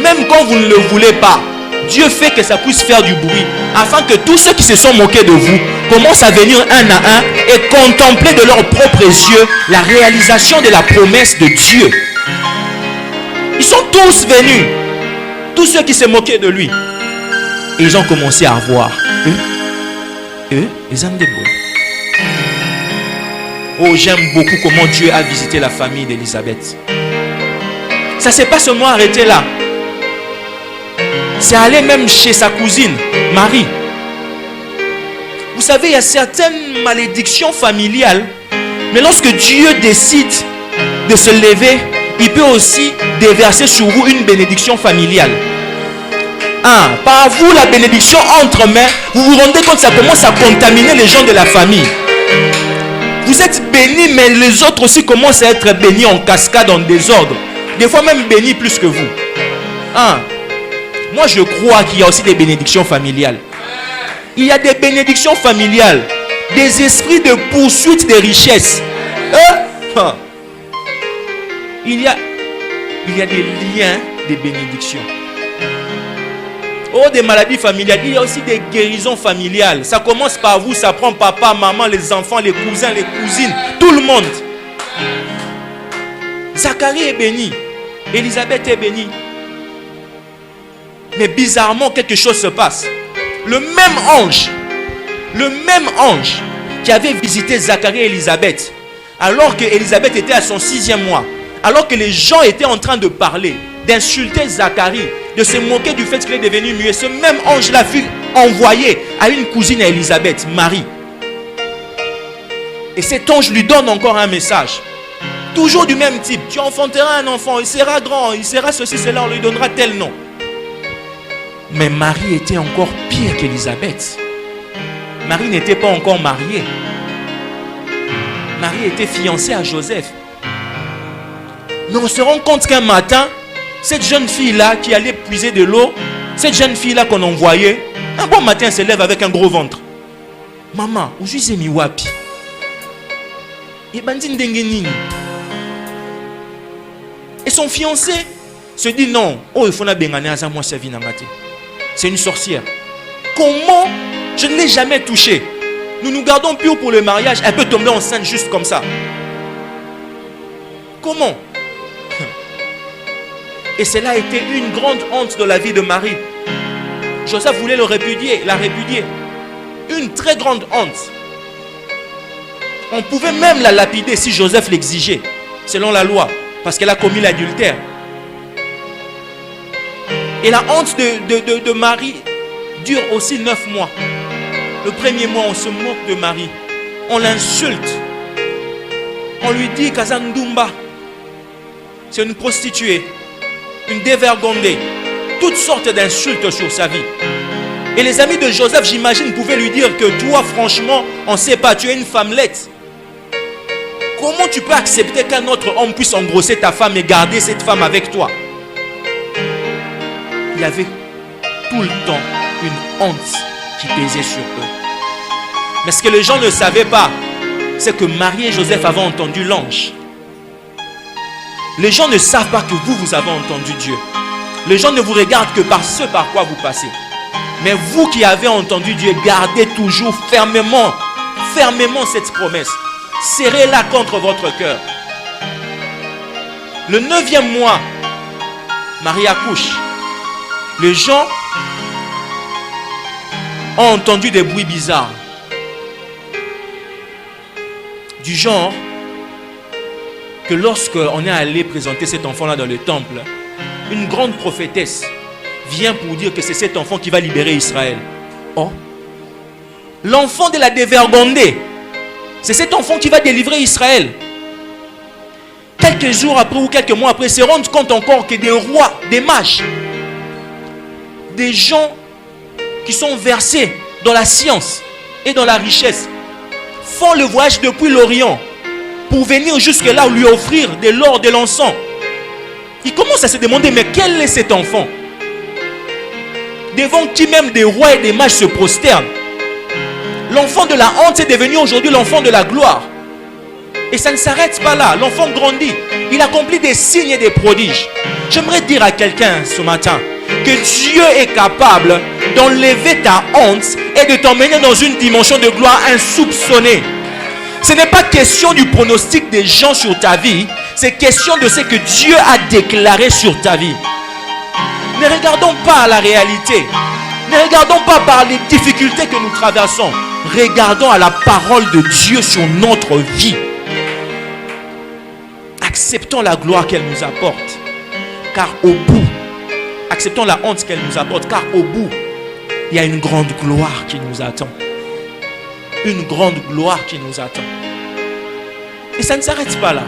Même quand vous ne le voulez pas, Dieu fait que ça puisse faire du bruit, afin que tous ceux qui se sont moqués de vous commencent à venir un à un et contempler de leurs propres yeux la réalisation de la promesse de Dieu. Ils sont tous venus, tous ceux qui se moquaient de lui. Et ils ont commencé à voir. Les âmes de bois. Oh, j'aime beaucoup comment Dieu a visité la famille d'Élisabeth. Ça ne s'est pas seulement arrêté là. C'est allé même chez sa cousine, Marie. Vous savez, il y a certaines malédictions familiales, mais lorsque Dieu décide de se lever, il peut aussi déverser sur vous une bénédiction familiale. Par vous, la bénédiction entre mains, vous vous rendez compte que ça commence à contaminer les gens de la famille. Vous êtes bénis, mais les autres aussi commencent à être bénis en cascade, en désordre. Des fois même bénis plus que vous. Moi, je crois qu'il y a aussi des bénédictions familiales. Il y a des bénédictions familiales, des esprits de poursuite des richesses. Il y a des liens de bénédictions. Oh, des maladies familiales. Il y a aussi des guérisons familiales. Ça commence par vous, ça prend papa, maman, les enfants, les cousins, les cousines, tout le monde. Zacharie est béni. Élisabeth est bénie. Mais bizarrement, quelque chose se passe. Le même ange qui avait visité Zacharie et Élisabeth, alors que Élisabeth était à son 6e mois, alors que les gens étaient en train de parler, d'insulter Zacharie, de se moquer du fait qu'il est devenu muet, ce même ange-là fut envoyé à une cousine à Élisabeth, Marie. Et cet ange lui donne encore un message. Toujours du même type. Tu enfanteras un enfant, il sera grand, il sera ceci, cela, on lui donnera tel nom. Mais Marie était encore pire qu'Élisabeth. Marie n'était pas encore mariée. Marie était fiancée à Joseph. Mais on se rend compte qu'un matin, cette jeune fille-là qui allait puiser de l'eau, cette jeune fille-là qu'on envoyait, un bon matin, elle se lève avec un gros ventre. Maman, aujourd'hui, mi wapi. Et son fiancé se dit non. Oh, il faut na bengane à moi sa vie na maté. C'est une sorcière. Comment? Je ne l'ai jamais touchée. Nous nous gardons purs pour le mariage. Elle peut tomber enceinte juste comme ça. Comment? Et cela a été une grande honte de la vie de Marie. Joseph voulait la répudier. Une très grande honte. On pouvait même la lapider si Joseph l'exigeait, selon la loi, parce qu'elle a commis l'adultère. Et la honte de Marie dure aussi 9 mois. Le premier mois, on se moque de Marie. On l'insulte. On lui dit Kazandumba, c'est une prostituée, une dévergondée, toutes sortes d'insultes sur sa vie. Et les amis de Joseph, j'imagine, pouvaient lui dire que toi, franchement, on ne sait pas, tu es une femmelette. Comment tu peux accepter qu'un autre homme puisse engrosser ta femme et garder cette femme avec toi? Il y avait tout le temps une honte qui pesait sur eux. Mais ce que les gens ne savaient pas, c'est que Marie et Joseph avaient entendu l'ange. Les gens ne savent pas que vous avez entendu Dieu. Les gens ne vous regardent que par ce par quoi vous passez. Mais vous qui avez entendu Dieu, gardez toujours fermement cette promesse. Serrez-la contre votre cœur. Le 9e mois, Marie accouche. Les gens ont entendu des bruits bizarres. Du genre que lorsqu'on est allé présenter cet enfant-là dans le temple, une grande prophétesse vient pour dire que c'est cet enfant qui va libérer Israël. Oh, l'enfant de la dévergondée, c'est cet enfant qui va délivrer Israël. Quelques jours après ou quelques mois après, se rendent compte encore que des rois, des mages, des gens qui sont versés dans la science et dans la richesse, font le voyage depuis l'Orient pour venir jusque là lui offrir de l'or, de l'encens. Ils commencent à se demander, mais quel est cet enfant devant qui même des rois et des mages se prosternent? L'enfant de la honte est devenu aujourd'hui l'enfant de la gloire. Et ça ne s'arrête pas là. L'enfant grandit. Il accomplit des signes et des prodiges. J'aimerais dire à quelqu'un ce matin que Dieu est capable d'enlever ta honte et de t'emmener dans une dimension de gloire insoupçonnée. Ce n'est pas question du pronostic des gens sur ta vie. C'est question de ce que Dieu a déclaré sur ta vie. Ne regardons pas à la réalité. Ne regardons pas par les difficultés que nous traversons. Regardons à la parole de Dieu sur notre vie. Acceptons la gloire qu'elle nous apporte. Car au bout, acceptons la honte qu'elle nous apporte. Car au bout, il y a une grande gloire qui nous attend. Une grande gloire qui nous attend. Et ça ne s'arrête pas là.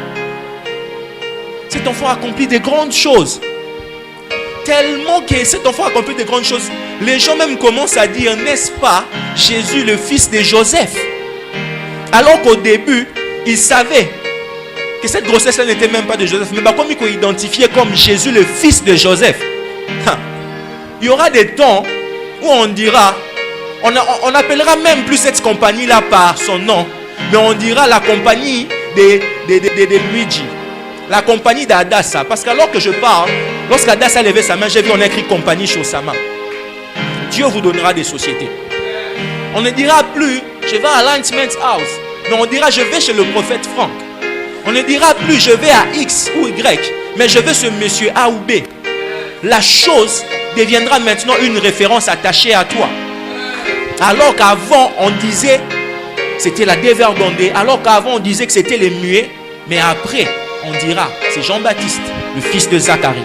Cet enfant accomplit des grandes choses. Tellement que cet enfant accomplit des grandes choses, les gens même commencent à dire, n'est-ce pas Jésus le fils de Joseph? Alors qu'au début, ils savaient que cette grossesse-là n'était même pas de Joseph, mais comme ils identifiaient comme Jésus le fils de Joseph. Il y aura des temps où on dira, on appellera même plus cette compagnie-là par son nom, mais on dira la compagnie de Luigi, la compagnie d'Adassa. Parce qu'alors que je parle, lorsqu'Adassa a levé sa main, j'ai vu on a écrit compagnie sur sa main. Dieu vous donnera des sociétés. On ne dira plus je vais à Landsman's House, mais on dira je vais chez le prophète Franck. On ne dira plus je vais à X ou Y, mais je vais chez monsieur A ou B. La chose deviendra maintenant une référence attachée à toi. Alors qu'avant on disait c'était la dévergondée, alors qu'avant on disait que c'était les muets, mais après on dira c'est Jean-Baptiste, le fils de Zacharie.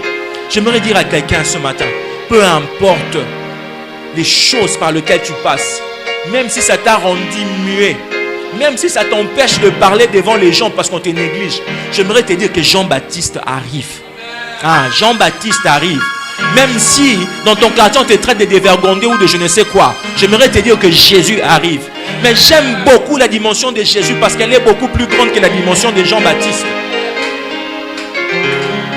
J'aimerais dire à quelqu'un ce matin, peu importe les choses par lesquelles tu passes, même si ça t'a rendu muet, même si ça t'empêche de parler devant les gens parce qu'on te néglige, j'aimerais te dire que Jean-Baptiste arrive. Ah, Jean-Baptiste arrive. Même si dans ton quartier on te traite de dévergondé ou de je ne sais quoi, j'aimerais te dire que Jésus arrive. Mais j'aime beaucoup la dimension de Jésus parce qu'elle est beaucoup plus grande que la dimension de Jean-Baptiste.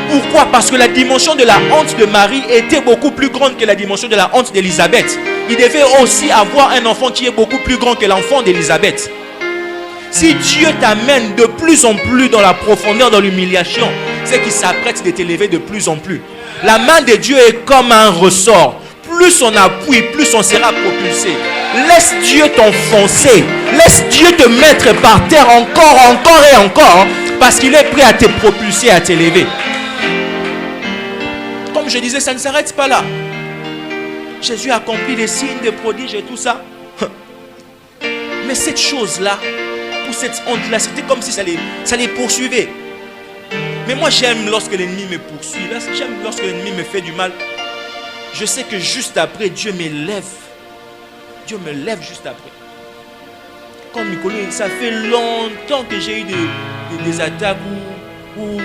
Pourquoi? Parce que la dimension de la honte de Marie était beaucoup plus grande que la dimension de la honte d'Élisabeth. Il devait aussi avoir un enfant qui est beaucoup plus grand que l'enfant d'Élisabeth. Si Dieu t'amène de plus en plus dans la profondeur, dans l'humiliation, c'est qu'il s'apprête de t'élever de plus en plus. La main de Dieu est comme un ressort. Plus on appuie, plus on sera propulsé. Laisse Dieu t'enfoncer. Laisse Dieu te mettre par terre encore et encore, parce qu'il est prêt à te propulser, à t'élever. Comme je disais, ça ne s'arrête pas là. Jésus a accompli des signes, des prodiges et tout ça. Mais cette chose-là, ou cette honte-là, c'était comme si ça les poursuivait. Mais moi j'aime lorsque l'ennemi me poursuit. J'aime lorsque l'ennemi me fait du mal. Je sais que juste après, Dieu m'élève. Dieu me lève juste après. Comme Nicolas, ça fait longtemps que j'ai eu des attaques ou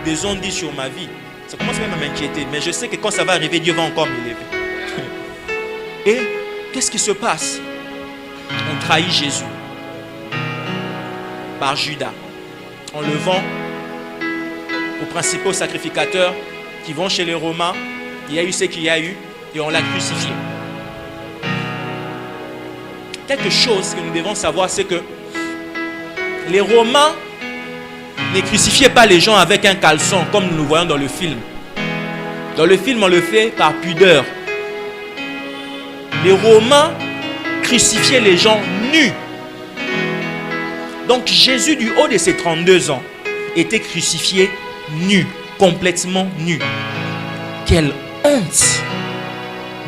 des ondes sur ma vie, ça commence même à m'inquiéter. Mais je sais que quand ça va arriver, Dieu va encore m'élever. Et qu'est-ce qui se passe? On trahit Jésus par Judas en le vend aux principaux sacrificateurs qui vont chez les Romains. Il y a eu ce qu'il y a eu et on l'a crucifié. Quelque chose que nous devons savoir, c'est que les Romains ne crucifiaient pas les gens avec un caleçon comme nous le voyons dans le film. Dans le film, on le fait par pudeur. Les Romains crucifiaient les gens nus. Donc Jésus, du haut de ses 32 ans, était crucifié nu, complètement nu. Quelle honte!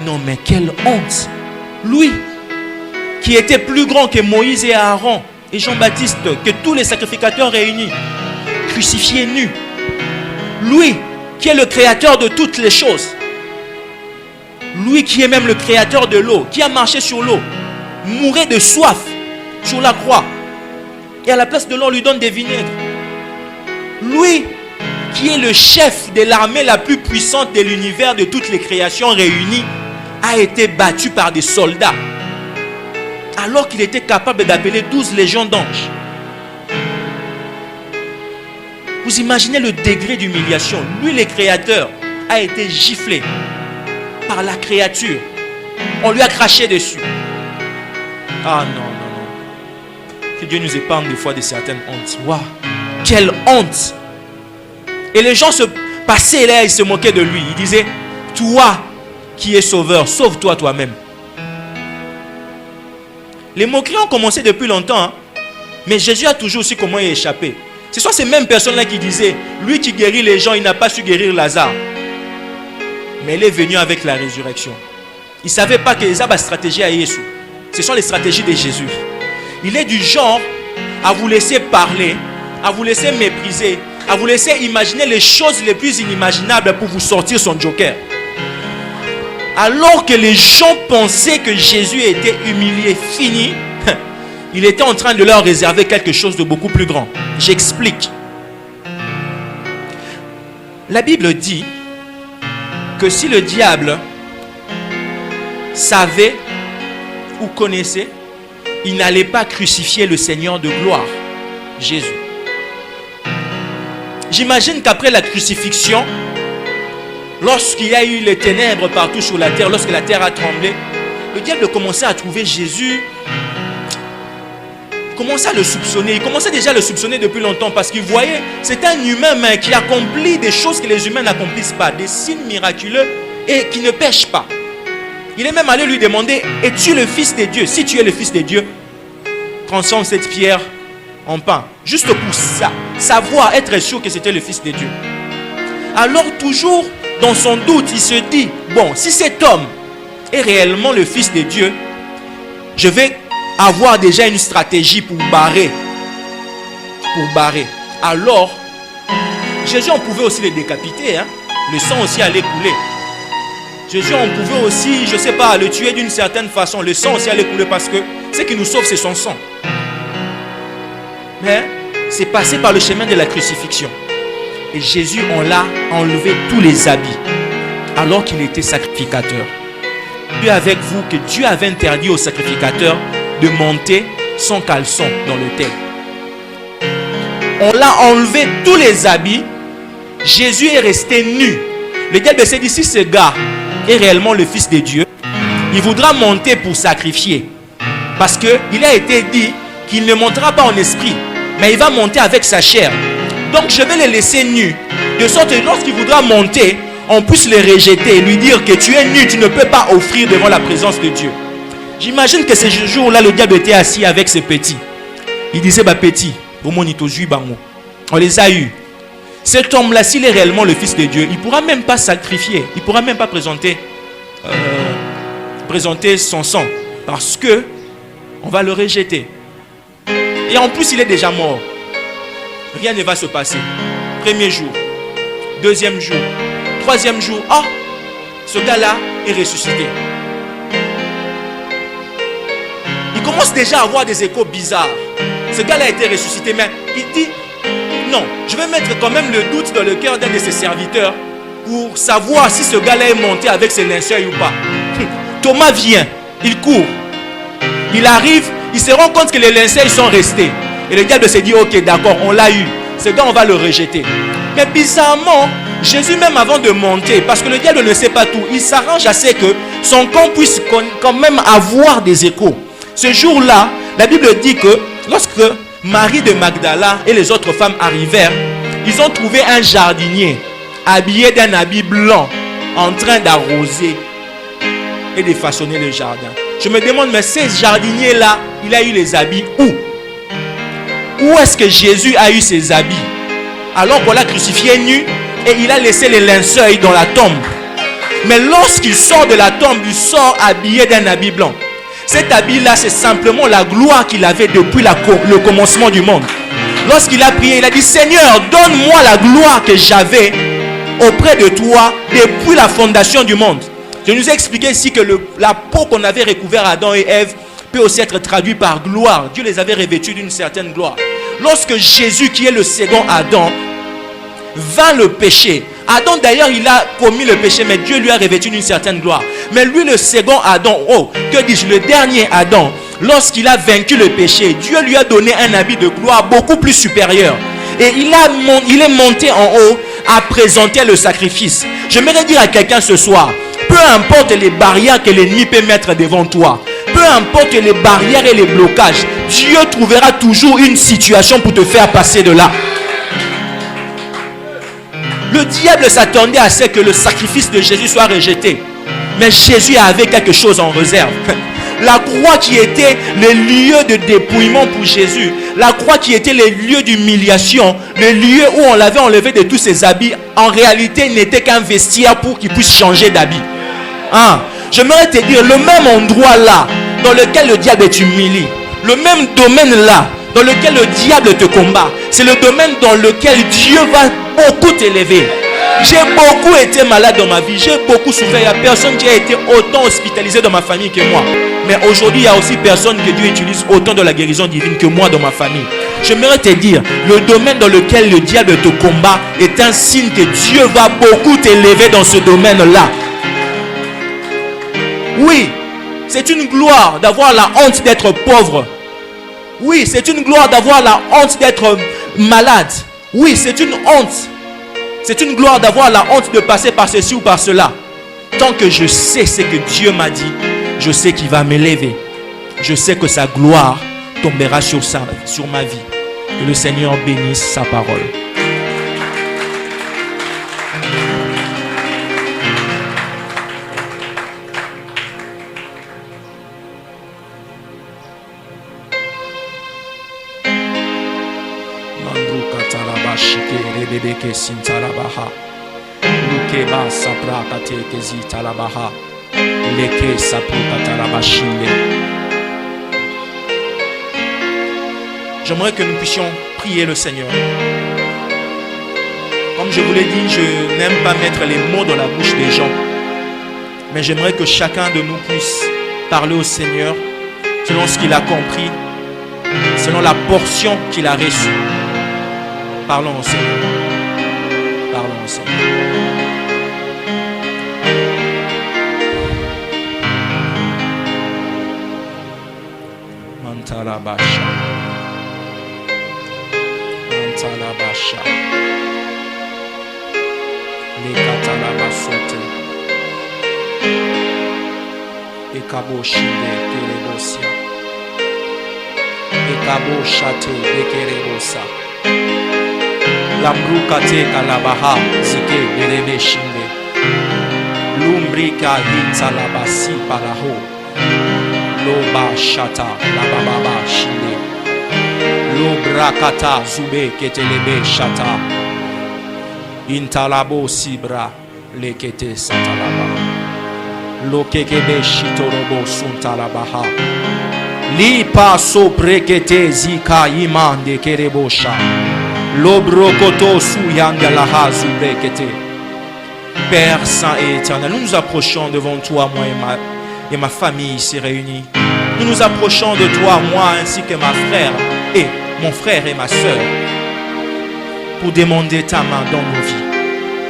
Non mais quelle honte! Lui, qui était plus grand que Moïse et Aaron et Jean-Baptiste, que tous les sacrificateurs réunis, crucifié nu. Lui, qui est le créateur de toutes les choses. Lui qui est même le créateur de l'eau, qui a marché sur l'eau, mourait de soif sur la croix. Et à la place de l'eau, on lui donne des vinaigres. Lui qui est le chef de l'armée la plus puissante de l'univers, de toutes les créations réunies, a été battu par des soldats. Alors qu'il était capable d'appeler 12 légions d'anges. Vous imaginez le degré d'humiliation. Lui, le créateur, a été giflé par la créature. On lui a craché dessus. Ah non, non, non. Que Dieu nous épargne des fois de certaines hontes. Waouh, quelle honte! Et les gens se passaient là, ils se moquaient de lui. Ils disaient, toi qui es sauveur, sauve-toi toi-même. Les moqueries ont commencé depuis longtemps. Hein? Mais Jésus a toujours su comment y échapper. Ce sont ces mêmes personnes-là qui disaient, lui qui guérit les gens, il n'a pas su guérir Lazare. Mais il est venu avec la résurrection. Il ne savait pas que les stratégie à Jésus. Ce sont les stratégies de Jésus. Il est du genre à vous laisser parler, à vous laisser mépriser, à vous laisser imaginer les choses les plus inimaginables pour vous sortir son joker. Alors que les gens pensaient que Jésus était humilié, fini, il était en train de leur réserver quelque chose de beaucoup plus grand. J'explique. La Bible dit que si le diable savait ou connaissait, il n'allait pas crucifier le Seigneur de gloire, Jésus. J'imagine qu'après la crucifixion, lorsqu'il y a eu les ténèbres partout sur la terre, lorsque la terre a tremblé, le diable commençait à trouver Jésus. Il commençait à le soupçonner. Il commençait déjà à le soupçonner depuis longtemps parce qu'il voyait, c'est un humain mais qui accomplit des choses que les humains n'accomplissent pas, des signes miraculeux et qui ne pêche pas. Il est même allé lui demander, es-tu le fils de Dieu? Si tu es le fils de Dieu, transforme cette pierre en pain. Juste pour ça, savoir, être sûr que c'était le fils de Dieu. Alors toujours dans son doute, il se dit, bon, si cet homme est réellement le fils de Dieu, je vais avoir déjà une stratégie pour barrer. Alors, Jésus, on pouvait aussi le décapiter. Hein? Le sang aussi allait couler. Jésus, on pouvait aussi, je ne sais pas, le tuer d'une certaine façon. Le sang aussi allait couler parce que ce qui nous sauve, c'est son sang. Mais c'est passé par le chemin de la crucifixion. Et Jésus, on l'a enlevé tous les habits alors qu'il était sacrificateur. Dieu avec vous que Dieu avait interdit aux sacrificateurs de monter sans caleçon dans l'autel. On l'a enlevé tous les habits. Jésus est resté nu. Le diable s'est dit, si ce gars est réellement le fils de Dieu, il voudra monter pour sacrifier. Parce qu'il a été dit qu'il ne montera pas en esprit, mais il va monter avec sa chair. Donc je vais le laisser nu, de sorte que lorsqu'il voudra monter, on puisse le rejeter et lui dire que tu es nu, tu ne peux pas offrir devant la présence de Dieu. J'imagine que ce jour-là, le diable était assis avec ses petits. Il disait, bah petit, on les a eus. Cet homme-là, s'il est réellement le fils de Dieu, il ne pourra même pas sacrifier, il ne pourra même pas présenter son sang, parce que on va le rejeter. Et en plus, il est déjà mort. Rien ne va se passer. Premier jour, deuxième jour, troisième jour, ah, ce gars-là est ressuscité. Il commence déjà à avoir des échos bizarres. Ce gars-là a été ressuscité, mais il dit, non, je vais mettre quand même le doute dans le cœur d'un de ses serviteurs pour savoir si ce gars-là est monté avec ses linceuls ou pas. Thomas vient, il court, il arrive, il se rend compte que les linceuls sont restés. Et le diable se dit, ok, d'accord, on l'a eu. Ce gars, on va le rejeter. Mais bizarrement, Jésus, même avant de monter, parce que le diable ne sait pas tout, il s'arrange assez que son camp puisse quand même avoir des échos. Ce jour-là, la Bible dit que lorsque Marie de Magdala et les autres femmes arrivèrent, ils ont trouvé un jardinier habillé d'un habit blanc en train d'arroser et de façonner le jardin. Je me demande, mais ces jardiniers-là, il a eu les habits où? Où est-ce que Jésus a eu ses habits? Alors qu'on l'a crucifié nu et il a laissé les linceuls dans la tombe. Mais lorsqu'il sort de la tombe, il sort habillé d'un habit blanc. Cet habit-là, c'est simplement la gloire qu'il avait depuis le commencement du monde. Lorsqu'il a prié, il a dit, Seigneur, donne-moi la gloire que j'avais auprès de toi depuis la fondation du monde. Je nous ai expliqué ici que la peau qu'on avait recouvert Adam et Ève peut aussi être traduite par gloire. Dieu les avait revêtus d'une certaine gloire. Lorsque Jésus, qui est le second Adam, vint le péché. Adam d'ailleurs, il a commis le péché, mais Dieu lui a revêtu d'une certaine gloire. Mais lui, le second Adam, que dis-je, le dernier Adam, lorsqu'il a vaincu le péché, Dieu lui a donné un habit de gloire beaucoup plus supérieur. Et il est monté en haut à présenter le sacrifice. J'aimerais dire à quelqu'un ce soir, peu importe les barrières que l'ennemi peut mettre devant toi, peu importe les barrières et les blocages, Dieu trouvera toujours une situation pour te faire passer de là. Le diable s'attendait à ce que le sacrifice de Jésus soit rejeté. Mais Jésus avait quelque chose en réserve. La croix qui était le lieu de dépouillement pour Jésus, la croix qui était le lieu d'humiliation, le lieu où on l'avait enlevé de tous ses habits, en réalité n'était qu'un vestiaire pour qu'il puisse changer d'habit. J'aimerais te dire, le même endroit là, dans lequel le diable t'humilie, le même domaine là, dans lequel le diable te combat, c'est le domaine dans lequel Dieu va beaucoup t'élever. J'ai beaucoup été malade dans ma vie, j'ai beaucoup souffert. Il n'y a personne qui a été autant hospitalisé dans ma famille que moi. Mais aujourd'hui, il y a aussi personne que Dieu utilise autant de la guérison divine que moi dans ma famille. J'aimerais te dire, le domaine dans lequel le diable te combat est un signe que Dieu va beaucoup t'élever dans ce domaine-là. Oui, c'est une gloire d'avoir la honte d'être pauvre. Oui, c'est une gloire d'avoir la honte d'être malade. Oui, c'est une honte. C'est une gloire d'avoir la honte de passer par ceci ou par cela. Tant que je sais ce que Dieu m'a dit, je sais qu'il va m'élever. Je sais que sa gloire tombera sur ma vie. Que le Seigneur bénisse sa parole. J'aimerais que nous puissions prier le Seigneur. Comme je vous l'ai dit, je n'aime pas mettre les mots dans la bouche des gens. Mais j'aimerais que chacun de nous puisse parler au Seigneur selon ce qu'il a compris, selon la portion qu'il a reçue. Parlons au Seigneur. Parlons au Seigneur. Mantalabasha. Mantalabasha. Lekatalabasote. Ekaboshinde kerebosia. Ekaboshate ekerebosa. Lambrukate kalabaha zike berebe shinde. Lumbrika hitalabasi paraho. Loba shata lababa shinde. Lobrakata zube ketelebe shata. Intalabo sibra lekete satalaba. Lokekebe shitorobo suntalabaha. Li paso prekete zika imande kerebosha. L'obrokoto souyangalaha zubrekete. Père Saint et éternel, nous nous approchons devant toi, moi et ma famille ici réunie. Nous nous approchons de toi, moi ainsi que ma frère et mon frère et ma soeur, pour demander ta main dans nos vies,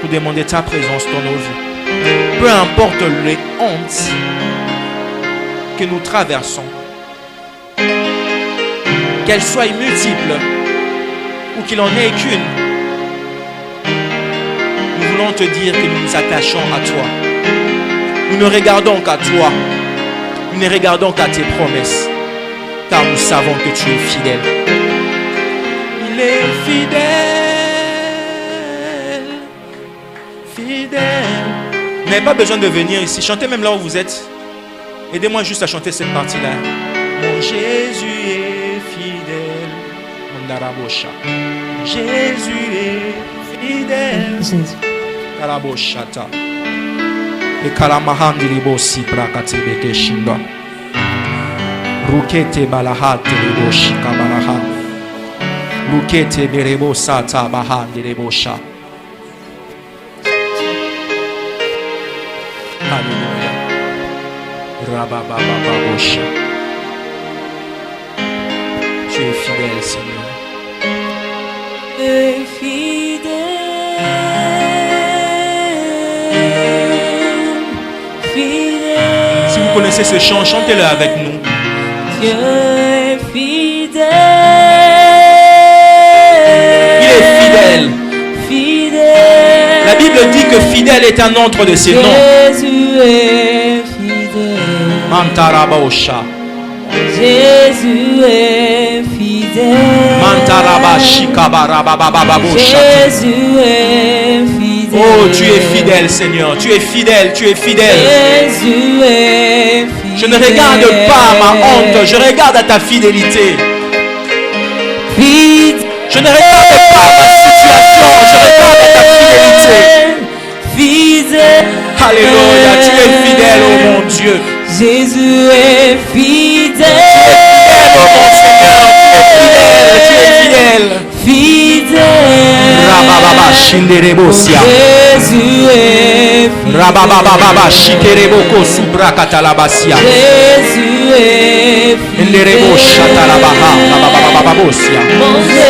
pour demander ta présence dans nos vies. Peu importe les hontes que nous traversons, qu'elles soient multiples ou qu'il en ait qu'une, nous voulons te dire que nous nous attachons à toi. Nous ne regardons qu'à toi. Nous ne regardons qu'à tes promesses. Car nous savons que tu es fidèle. Il est fidèle. Fidèle. Vous n'avez pas besoin de venir ici. Chantez même là où vous êtes. Aidez-moi juste à chanter cette partie-là. Mon Jésus est fidèle. Mon Darabosha. Jésus est fidèle. Karaboshata. E kalamahandi ribosi brakate beke shinda. Rukete balahate riboshi kabalaha. Rukete berebosa tabahandi rebosha. Alléluia. Rababababosha. Tu es fidèle, Seigneur. Tu es fidèle. Si vous connaissez ce chant, chantez-le avec nous. Dieu est fidèle. Il est fidèle. Fidèle. La Bible dit que fidèle est un autre de ses noms. Jésus est fidèle. Mantarabosha. Jésus est fidèle. Mantarabashikabarababababosha. Jésus est fidèle. Oh, tu es fidèle, Seigneur. Tu es fidèle, tu es fidèle. Jésus est fidèle. Je ne regarde pas ma honte, je regarde à ta fidélité. Je ne regarde pas ma situation, je regarde à ta fidélité. Fidèle. Alléluia, tu es fidèle, oh mon Dieu. Jésus est fidèle. Oh mon Seigneur, tu es fidèle. Fidèle. Rabababa shinderebosia. Jésus est fidèle. Rabababa shikereboko subrakatalabasia. Jésus est fidèle. Enderebo shatalabaha. Rababababosia. Mon Jésus